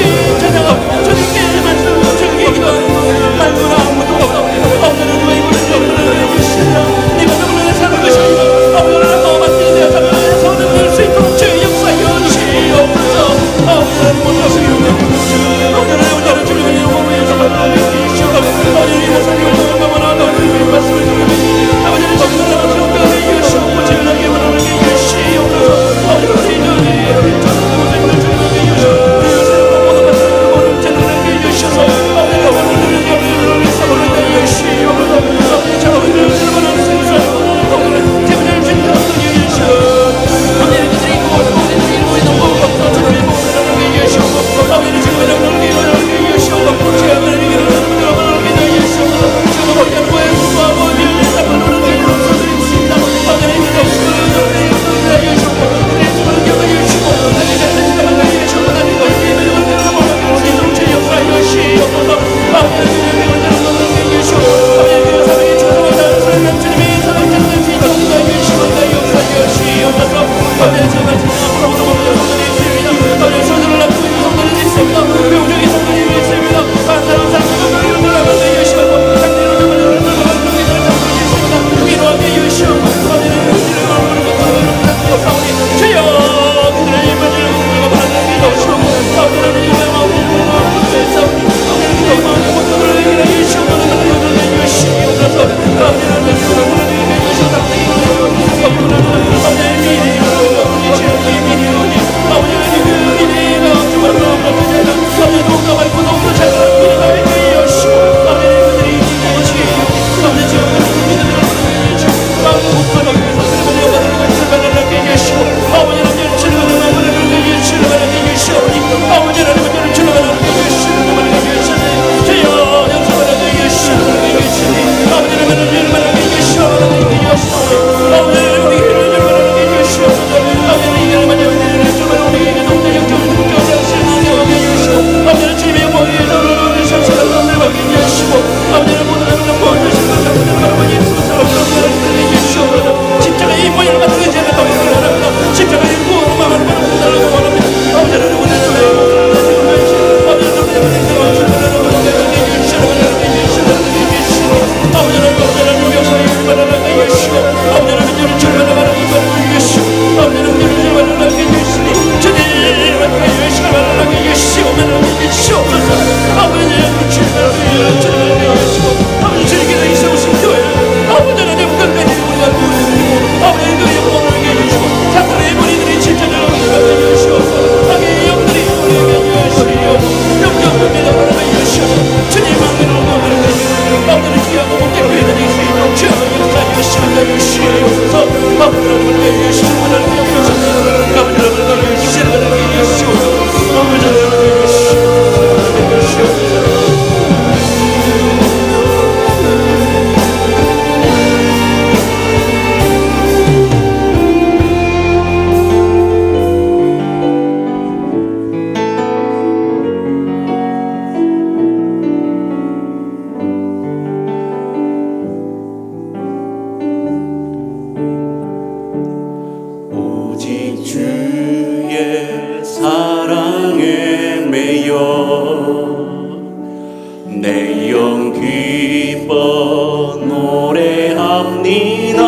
내 영 기뻐 노래합니다.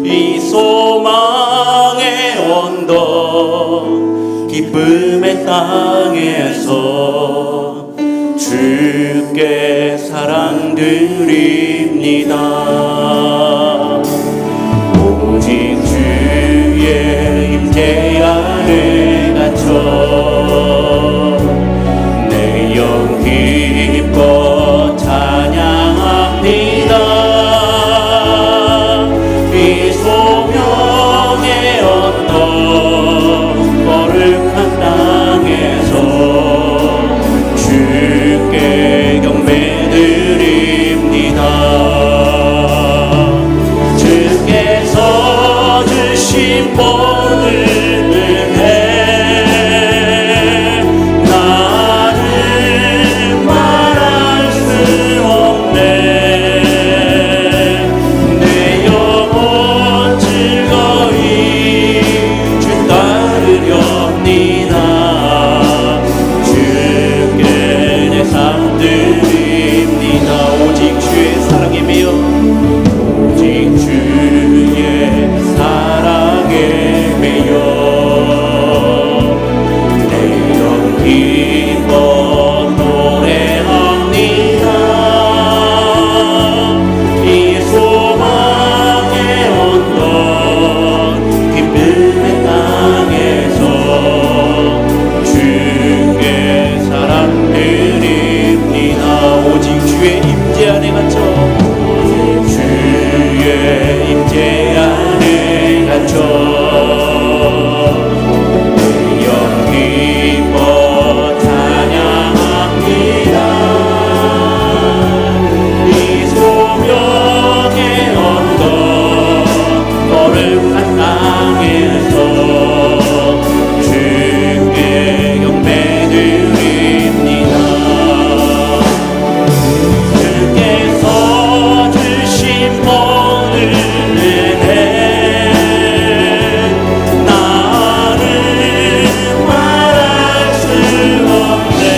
이 소망의 언덕 기쁨의 땅에서 주께 사랑드립니다. 오직 주의 임재 안에 갇혀 내 영 기뻐 찬양합니다. 이 소명의 언덕 거룩한 땅에서 주께 경배드립니다. 주께서 주신 모든 은혜 나는 말할 수 없네. 내 영혼 즐거이 주 따르렵니다. 주께 내 삶 드립니다. 오직 주의 사랑에 매여 오직 주의 사랑에 매여 내 영 기뻐 노래합니다. 이 소망의 언덕 기쁨의 땅에서 주께 사랑드립니다. 오직 주의 임재 안에 갇혀 주의 임재 안에 갇혀 내 영 기뻐 찬양합니다. 이 소명의 언덕 거룩한 땅에서 주께 경배드립니다. 주께서 주신 모든 은혜 나는 말할 수 없네.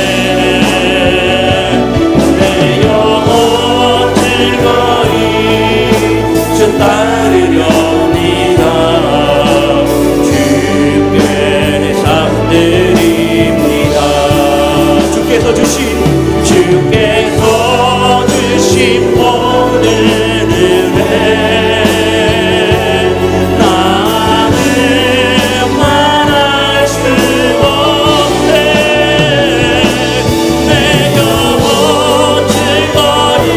내 영혼 즐거이 주 따르렵니다. 주께 내 삶 드립니다. 주께서 주신 모든 은혜 나는 말할 수 없네. 내 영혼 즐거이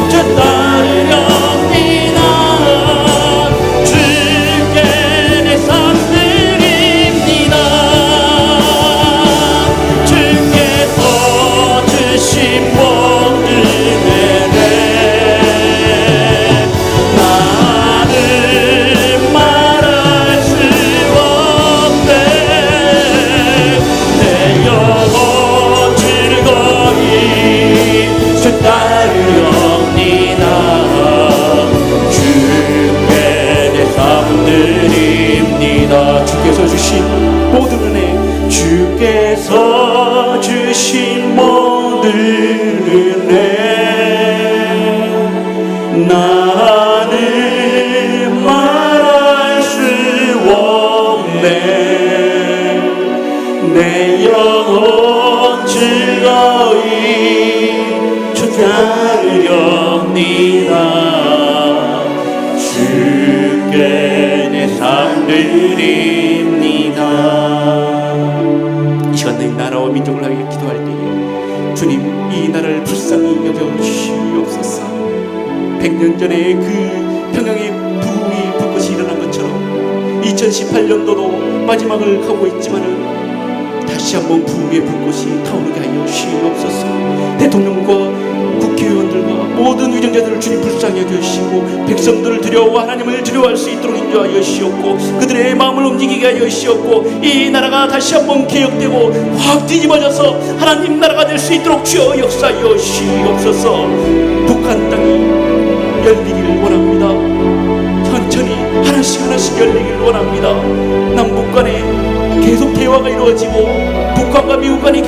주 따르렵니다. 주께 내 삶 드립니다. 주께서 주신 모든 은혜 나는 말할 수 없네. 내 영혼 즐거이 주 따르렵니다. 주께 내 삶 드립니다. 주께서 주신 모든 은혜 주께서 주신 모든 은혜 나는 말할 수 없네. 내 영혼 즐거이 주 따르렵니다. 주께 내 삶 드립니다. 이 시간 내 나라와 민족을 위해 기도할 때에 주님 이 나라를 불쌍히 여겨주시옵소서. 100년 전에 그 평양의 부의 불꽃이 일어난 것처럼 2018년도도 마지막을 가고 있지만은 다시 한번 부의 불꽃이 타오르게 하여 주시옵소서. 대통령과 국회의원들과 모든 위정자들을 주님 불쌍히 여겨주시고 백성들을 두려워 하나님을 두려워할 수 있도록 인도하여 주시옵고 그들의 마음을 움직이게 하여 주시옵고 이 나라가 다시 한번 개혁되고 확 뒤집어져서 하나님 나라가 될 수 있도록 주여 역사하여 주시옵소서. 북한 땅이 열리기를 원합니다. 천천히 하나씩 열리기를 원합니다. 남북 간에 계속 대화가 이루어지고 북한과 미국 간의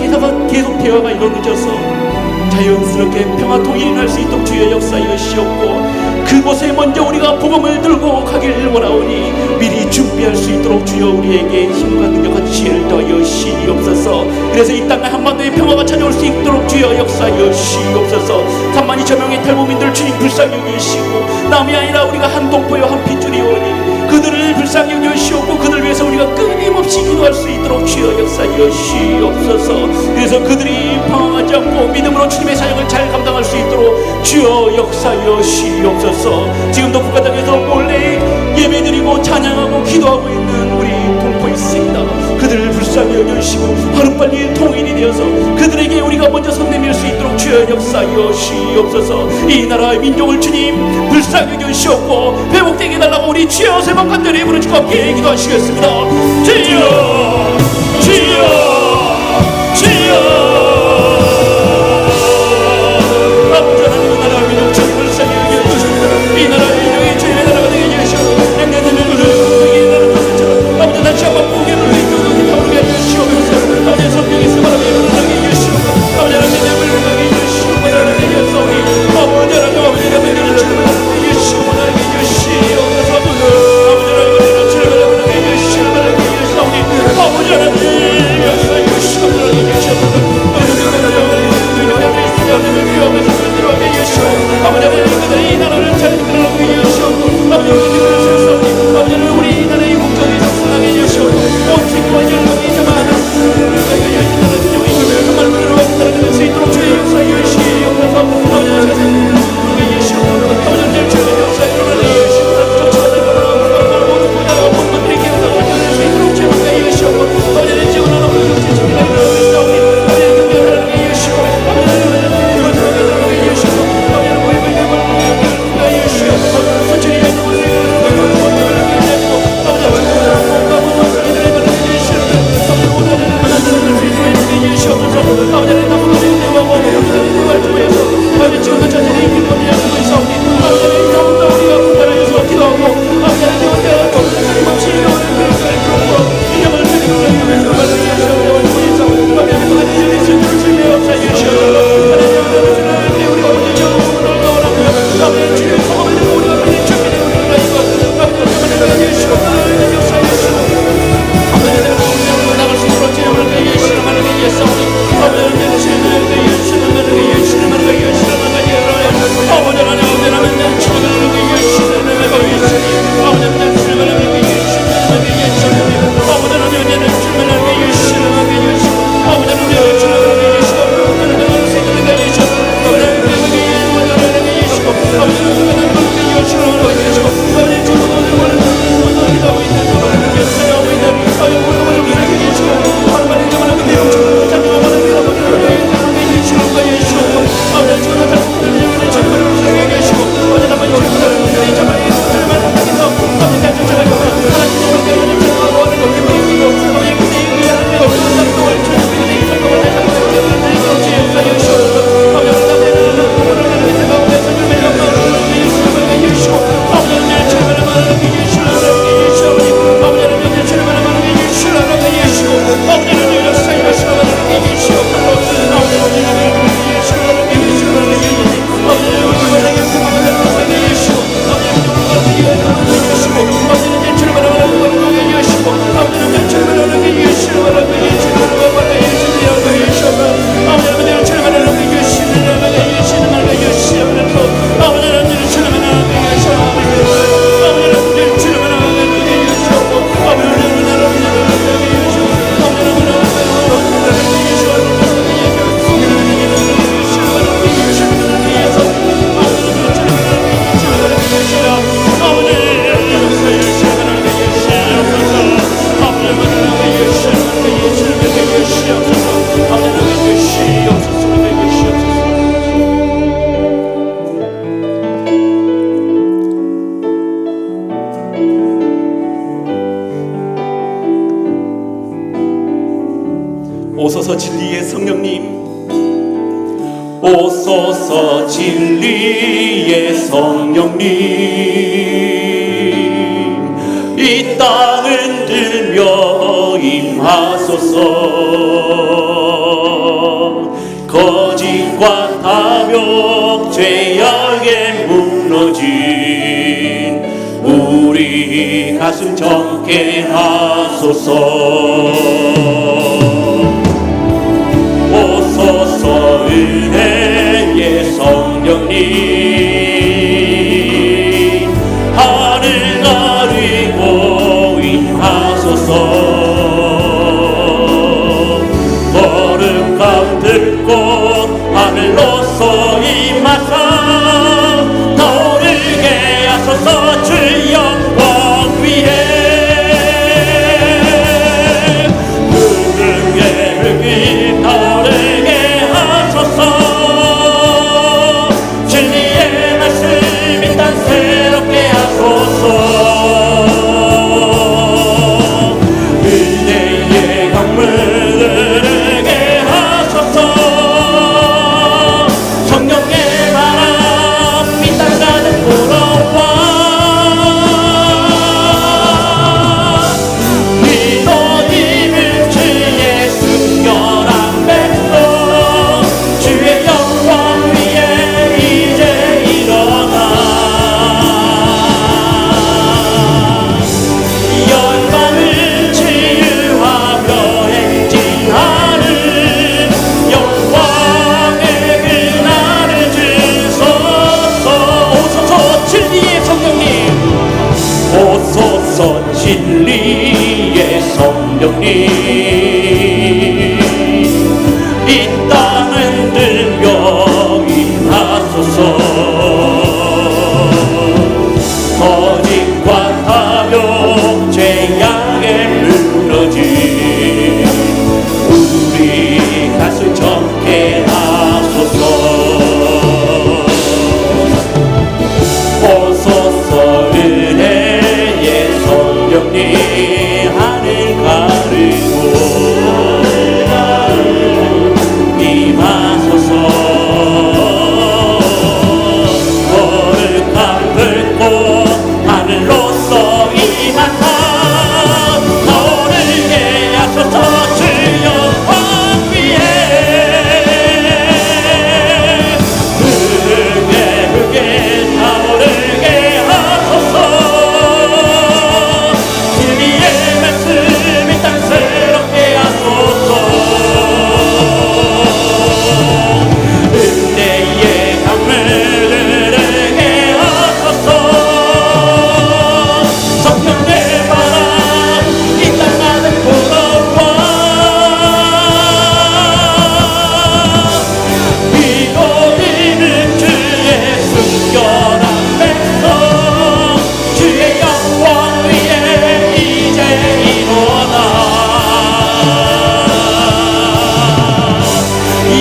계속 대화가 이루어져서 자연스럽게 평화 통일이 날 수 있도록 주여 역사하여 시옵고 그곳에 먼저 우리가 복음을 들고 가길 원하오니 미리 준비할 수 있도록 주여 우리에게 힘과 능력과 지혜를 더하여 시옵소서. 그래서 이 땅에 한반도의 평화가 찾아올 수 있도록 주여 역사하여 시옵소서. 32,000명의 탈북민들 주님 불쌍히 여기시고 남이 아니라 우리가 한 동포여 한 핏줄이오니 그들을 불쌍히 여기시옵고 그들을 위해서 우리가 끊임없이 기도할 수 있도록 주여 역사하여 시옵소서. 그래서 그들이 방황하지 않고 믿음으로 주님의 사역을 잘 감당할 수 있도록 주여 역사하여 시옵소서. 지금도 북한 땅에서 몰래 예배드리고 찬양하고 기도하고 있는 우리 동포 있습니다. 그들을 불쌍히 여겨주시고 하루빨리 통일이 되어서 그들에게 우리가 먼저 손 내밀 수 있도록 주여 역사하여 시옵소서. 이 나라의 민족을 주님 불쌍히 여겨주시옵고 회복되게 해달라고 우리 주여 세 번 간절히 부르짖고 함께 기도하시겠습니다. 주여 주여 주여 아버지 하나님 나라의 민족 주님 불쌍히 여겨주시옵소서. 이 나라의 민족이 주님의 나라가 되게 해주시옵소서. 아버지 다시 한번 보게 불러주시고 타오르게 해주시옵소서. 아버지 성령의 스바람이 일어나게 해주시옵소서. 아버지 하나님 내 물러나게 해주시옵소서. 하나님 예수님 아버지 하나님 아버지 하나님 주님을 해주시옵소서. 하나님 해주시옵소서. 아버지 하나님 주님을 해주시옵소서. 아버지 하나님 역사해 주시옵소서. 아버지 하나님 이 나라를 잘 이끌어가게 해주시옵소서. 아버지 하나님 우리 나라의 목적이 성공하게 해주시옵소서. 온 세계와 열방이 정말 정말 그들과 따라갈 수 있도록 주의 역사에 주시옵소서. 아버지 하나님 아버지 하나님 주의 역사에 주시옵소서. 쫓아다니는 모든 부자가 본분들이 기억할 수 있도록 주의 역사에 주시옵소서. 아버지 하나님 지원하는 모든 지침이 나오니 아버지 하나님 경배하게 해주시고 아버지 하나님 경배하게 해주시고 아버지 하나님 우리 해주시옵소서. 천천히 해주시고 오소서 진리의 성령님, 오소서 진리의 성령님, 이 땅을 들며 임하소서. 임하소서. 거짓과 탐욕 죄악에 무너진 우리 가슴 정케 하소서. 오소서 은혜의 성령님 하늘 가리고 임하소서. 거룩함 들고 하늘로서 임하사 떠오르게 하소서. 주 영광 위에 무등의 흙이 떠오르게 하소서. 진리의 말씀 이 땅 새롭게 하소서. 은혜의 강물을 흐르게 하소서. 성령의 바람 이 땅 가득 불어와 믿어 입은 주의 순결한 백성 주의 영광 위에 이제 일어나 열방을 치유하며 행진하는 영광의 그날을 주소서. 오소서 진리의 성령님 오소서 진리의 성령님 이 땅을 들며 임하소서. 거짓과 탐욕 죄악에 무너진 우리 가슴 정케 하소서. 오소서 은혜의 성령님 하늘 가르고 임하소서. 거룩함 들고 하늘로서 임하사 떠오르게 하소서. 주 영광 위에 흙에 타오르게 하소서. 진리의 말씀 이 땅 새롭게 하소서. 은혜의 강물을 흐르게 하소서. 성령의 바람 이 땅 가득 불어와 비도 입은 주의 순결한 백성 주의 영광 위에 이제 일어나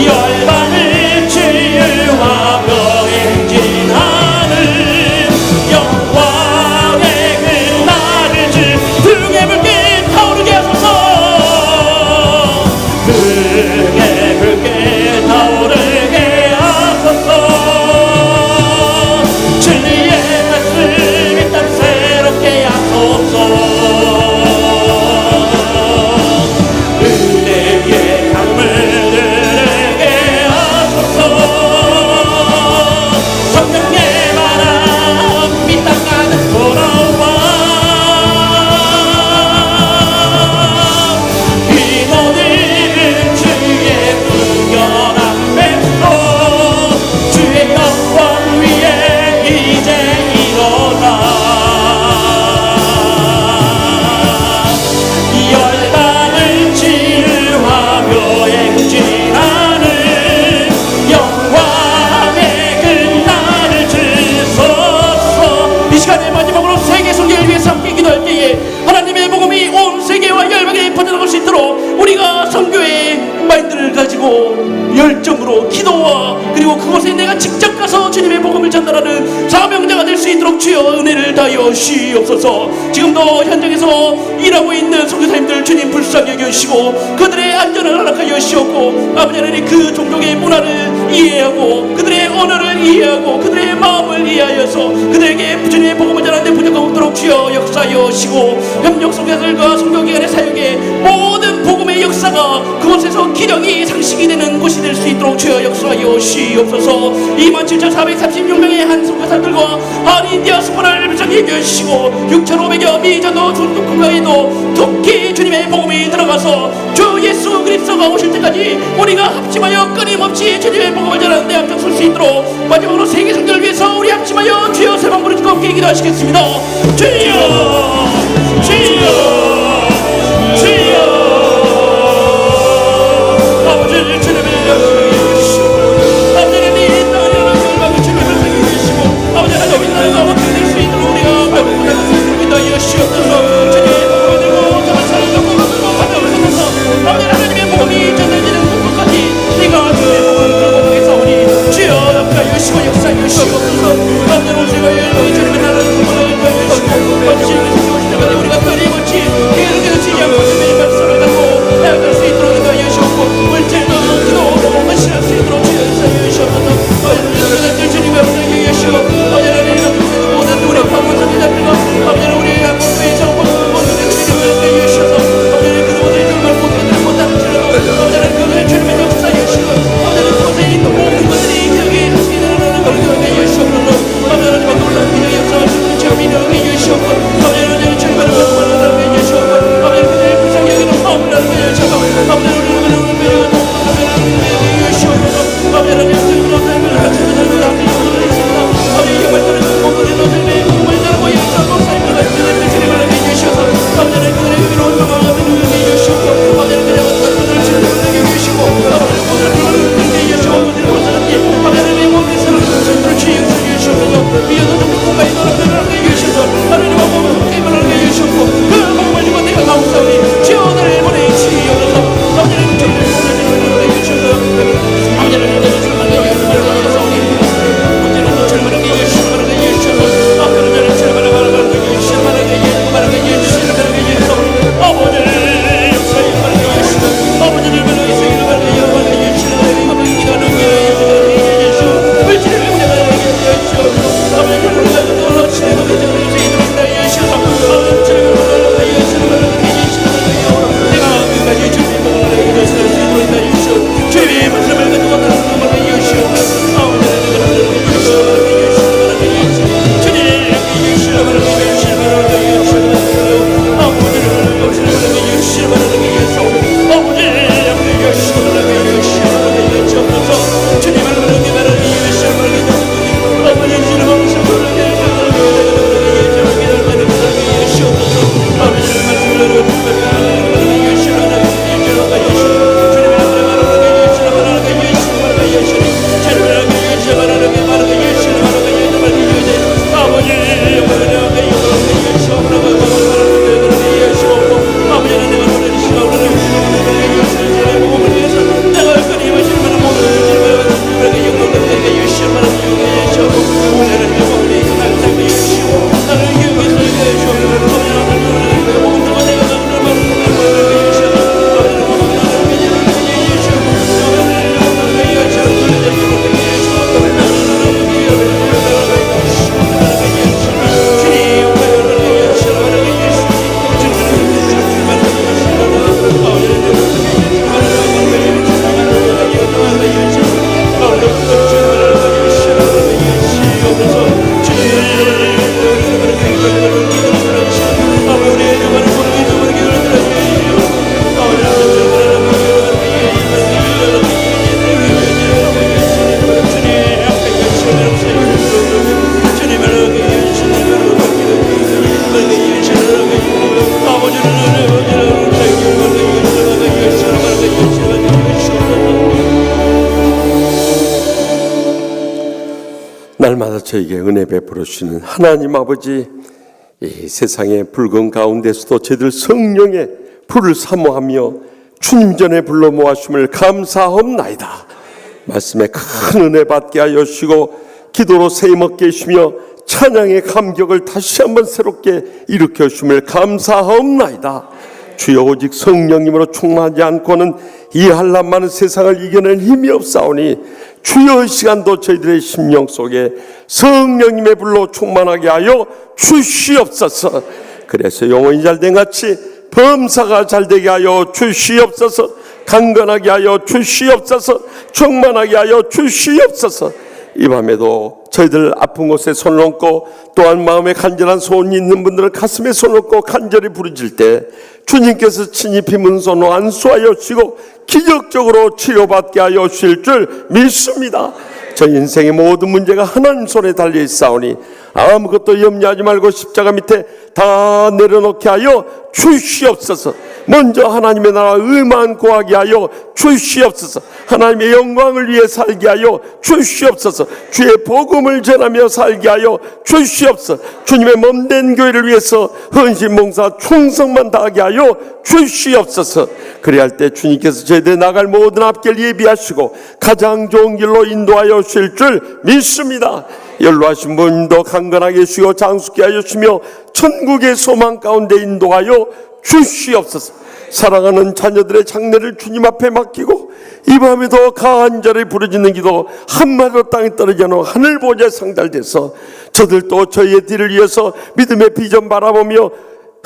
열방을 치유하며 행진하는 영광의 그날을 주 등의 불길 타오르게 하소서. 등의 불길 타오르게 하소서. 진리의 말씀 이 땅 새롭게 하소서. 은혜의 강물을 흐르게 하소서. 성령의 바람 이 땅 가득 돌아와 비도 입은 주의 순결한 백성 주의 영광 위에 이제 일어나 열방을 치유하며 행진하는 영광의 그날을 주소서. 이 시간에 마지막으로 세계 선교를 위해서 함께 기도할 때에 하나님의 복음이 온 세계와 열방에 퍼져나갈 수 있도록 우리가 선교의 마인드를 가지고 열정으로 기도와 그리고 그곳에 내가 직접 가서 주님의 복음을 전달하는 사명자가 될 수 있도록 주여 은혜를 다하여 주시옵소서. 지금도 현장에서 일하고 있는 선교사님들 주님 불쌍히 여겨주시고 그들의 안전을 허락하여 주시옵고 아버지 하나님 그 종족의 문화를 이해하고 그들의 언어를 이해하고 그들의 마음을 이해하여서 그들에게 주님의 복음을 전하는데 부족함 없도록 주여 역사하여 주시고 협력 선교사들과 선교기관의 사역에 모든 하나님의 역사가 그곳에서 기력이 상식이 되는 곳이 될 수 있도록 주여 역사하여 주시옵소서. 27,436명의 한 선교사들과 한인 디아스포라를 불쌍히 여주시고 6,500여 미전도 중동 국가에도 특히 주님의 복음이 들어가서 주 예수 그리스도가 오실 때까지 우리가 합심하여 끊임없이 주님의 복음을 전하는 데 앞장설 수 있도록 마지막으로 세계 성도를 위해서 우리 합심하여 주여 세 번 부르짖고 함께 기도하시겠습니다. 주여 주여 주여 아버지 주님의 영광을 주시고 아버지는 이 땅을 열방을 주님의 영광을 주시고 아버지 하나님 나라가 어떻게 될 수 있도록 우리가 말씀을 믿어 여시옵소서. 주님의 복음을 들고 정말 사랑과 복음을 들고 환영을 받아서 아버지 하나님의 복음이 전해지는 곳까지 네가 주님의 복음을 들고 보겠사오니 주여 역사 여시고 역사 여시옵소서. 아버지 오시고 여기 주님의 나라를 공헌하여 여시고 아버지 주님의 오실 때까지 우리가 끊임없이 계속 지지 않고 주님의 말씀을 갖고 나아갈 수 있도록 인도하여 주시옵고 물질도 기도로 헌신할 수 있도록 주여 역사하여 주시옵소서. 아버지 주님의 은혜에 여시고 아버지 하나님 모든 우리 방문 선지자들과 아버지 우리 한국의 정부를 모든 주님의 여시옵소서. 아버지 그 모든 정말 모든 못하는 줄로 아버지 그분의 주님의 역사 여시고 아버지 그곳에 있는 모든 것들이 여기 하시게 되는 것을 여시옵소서. 아버지 하나님 놀라운 기적의 역사를 주님 믿음의 여시옵고 아버지 하나님 주님의 은혜를 여시옵고 아버지 그들의 불쌍히 여기는 마음을 나누게 여시옵고 아버지 우리는 여시옵소서. 아버지 하나님 주님의 삶을 같이 살고 함께 영원히 있습니다. 아버지 이 말들을 모든 너들의 꿈을 나누고 역사하고 삶을 같이 되는 주님을 여시옵소서. 아버지 하나님 그들의 의로운 마음을 여시옵고 아버지 하나님 그들의 어떤 것들을 주님을 여시고 아버지 모든 것들을 여시고 그들의 모든 사람이 아버지 하나님의 모든 사람을 주의 역사를 여시옵소서. 미련한 누군가의 노력들을 여시옵소서. 하나님의 몸을 게임을 하게 여시옵고 그 몸을 주고 내가 나옵사오니 주여 나를 보내 주시옵소서. 아버지 하나님 주님의 몸을 여시옵소서. 아버지 하나님 주님의 삶을 여시옵소서. 날마다 저에게 은혜 베풀어 주시는 하나님 아버지, 이 세상의 붉은 가운데서도 저희들 성령의 불을 사모하며 주님 전에 불러 모아주심을 감사합나이다. 말씀에 큰 은혜 받게 하여 주시고 기도로 세임없게 해주시며 찬양의 감격을 다시 한번 새롭게 일으켜 주심을 감사합나이다. 주여, 오직 성령님으로 충만하지 않고는 이 한란 많은 세상을 이겨낼 힘이 없사오니 주여, 이 시간도 저희들의 심령 속에 성령님의 불로 충만하게 하여 주시옵소서. 그래서 영혼이 잘된 같이 범사가 잘되게 하여 주시옵소서. 강건하게 하여 주시옵소서. 충만하게 하여 주시옵소서. 이 밤에도 저희들 아픈 곳에 손을 얹고 또한 마음에 간절한 소원이 있는 분들은 가슴에 손을 얹고 간절히 부르질 때 주님께서 친히 빈 손으로 안수하여 주시고 기적적으로 치료받게 하여 주실 줄 믿습니다. 저 인생의 모든 문제가 하나님 손에 달려 있사오니 아무것도 염려하지 말고 십자가 밑에 다 내려놓게 하여 주시옵소서. 먼저 하나님의 나라 의만 구하게 하여 주시옵소서. 하나님의 영광을 위해 살게 하여 주시옵소서. 주의 복음을 전하며 살게 하여 주시옵소서. 주님의 몸된 교회를 위해서 헌신 봉사 충성만 다하게 하여 주시옵소서. 그래야 할 때 주님께서 저희들이 나갈 모든 앞길 예비하시고 가장 좋은 길로 인도하여 주실 줄 믿습니다. 연로하신 분도 강건하게 해주시고 장수케 하여 주시며 천국의 소망 가운데 인도하여 주시옵소서. 사랑하는 자녀들의 장래를 주님 앞에 맡기고 이 밤에도 간절히 부르짖는 기도 한마디로 땅에 떨어지 않아 하늘 보좌에 상달돼서 저들도 저희의 뒤를 위해서 믿음의 비전 바라보며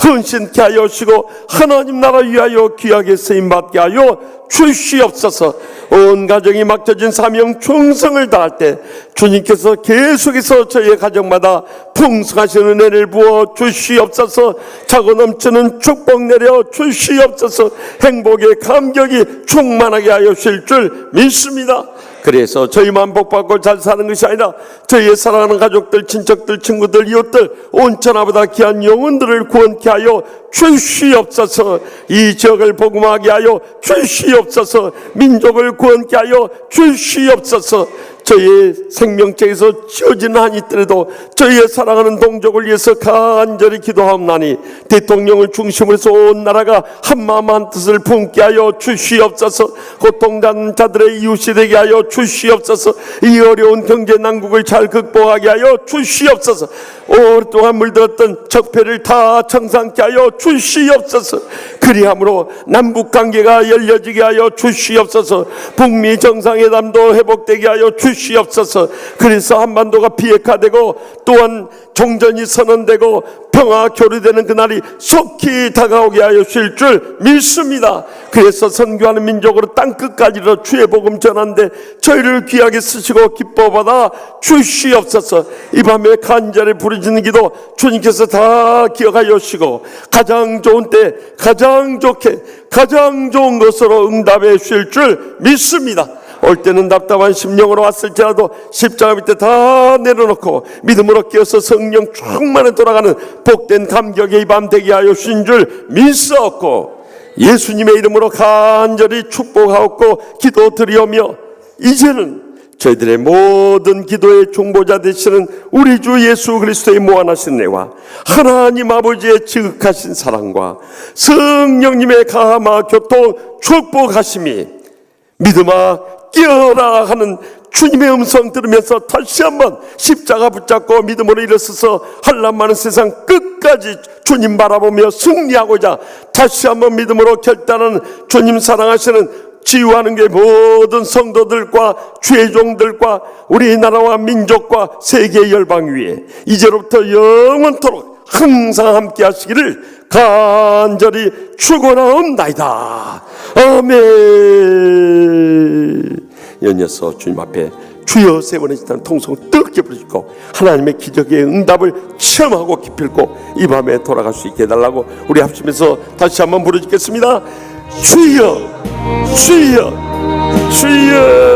헌신케 하여 주시고 하나님 나라 위하여 귀하게 쓰임받게 하여 주시옵소서. 온 가정이 맡겨진 사명 충성을 다할 때 주님께서 계속해서 저희의 가정마다 풍성하신 은혜를 부어 주시옵소서. 차고 넘치는 축복 내려 주시옵소서. 행복의 감격이 충만하게 하여 주실 줄 믿습니다. 그래서 저희만 복받고 잘 사는 것이 아니라 저희의 사랑하는 가족들, 친척들, 친구들, 이웃들, 온천하보다 귀한 영혼들을 구원케 하여 주시옵소서. 이 지역을 복음하게 하여 주시옵소서. 민족을 구원케 하여 주시옵소서. 저희의 생명체에서 지어진 한이 있더라도 저희의 사랑하는 동족을 위해서 간절히 기도하옵나니 대통령을 중심으로 해서 온 나라가 한마음 한뜻을 품게 하여 주시옵소서. 고통받는 자들의 이웃이 되게 하여 주시옵소서. 이 어려운 경제 난국을 잘 극복하게 하여 주시옵소서. 오랫동안 물들었던 적폐를 다 청산케 하여 주시옵소서. 그리함으로 남북관계가 열려지게 하여 주시옵소서. 북미 정상회담도 회복되게 하여 주시옵소서. 그래서 한반도가 비핵화되고 또한 종전이 선언되고 평화 교류되는 그날이 속히 다가오게 하여 주실 줄 믿습니다. 그래서 선교하는 민족으로 땅끝까지로 주의 복음 전하는데 저희를 귀하게 쓰시고 기뻐받아 주시옵소서. 이 밤에 간절히 부르짖는 기도 주님께서 다 기억하여 주시고 가장 좋은 때 가장 좋게 가장 좋은 것으로 응답해 주실 줄 믿습니다. 올 때는 답답한 심령으로 왔을지라도 십자가 밑에 다 내려놓고 믿음으로 깨어서 성령 충만에 돌아가는 복된 감격의 이 밤 되게 하여 주신 줄 믿사옵고 예수님의 이름으로 간절히 축복하옵고 기도드리오며 이제는 저희들의 모든 기도의 중보자 되시는 우리 주 예수 그리스도의 무한하신 은혜와 하나님 아버지의 지극하신 사랑과 성령님의 감화 교통 축복하심이 믿음아 깨어라 하는 주님의 음성 들으면서 다시 한번 십자가 붙잡고 믿음으로 일어서서 한란 많은 세상 끝까지 주님 바라보며 승리하고자 다시 한번 믿음으로 결단하는 주님 사랑하시는 치유하는 게 모든 성도들과 주의 종들과 우리나라와 민족과 세계 열방 위에 이제로부터 영원토록 항상 함께 하시기를 간절히 축원하옵나이다. 아멘. 연이어서 주님 앞에 주여 세 번의 지탄 통성 뜨겁게 부르짖고 하나님의 기적의 응답을 체험하고 기필고 이 밤에 돌아갈 수 있게 해달라고 우리 합심해서 다시 한번 부르짖겠습니다. 주여 주여 주여.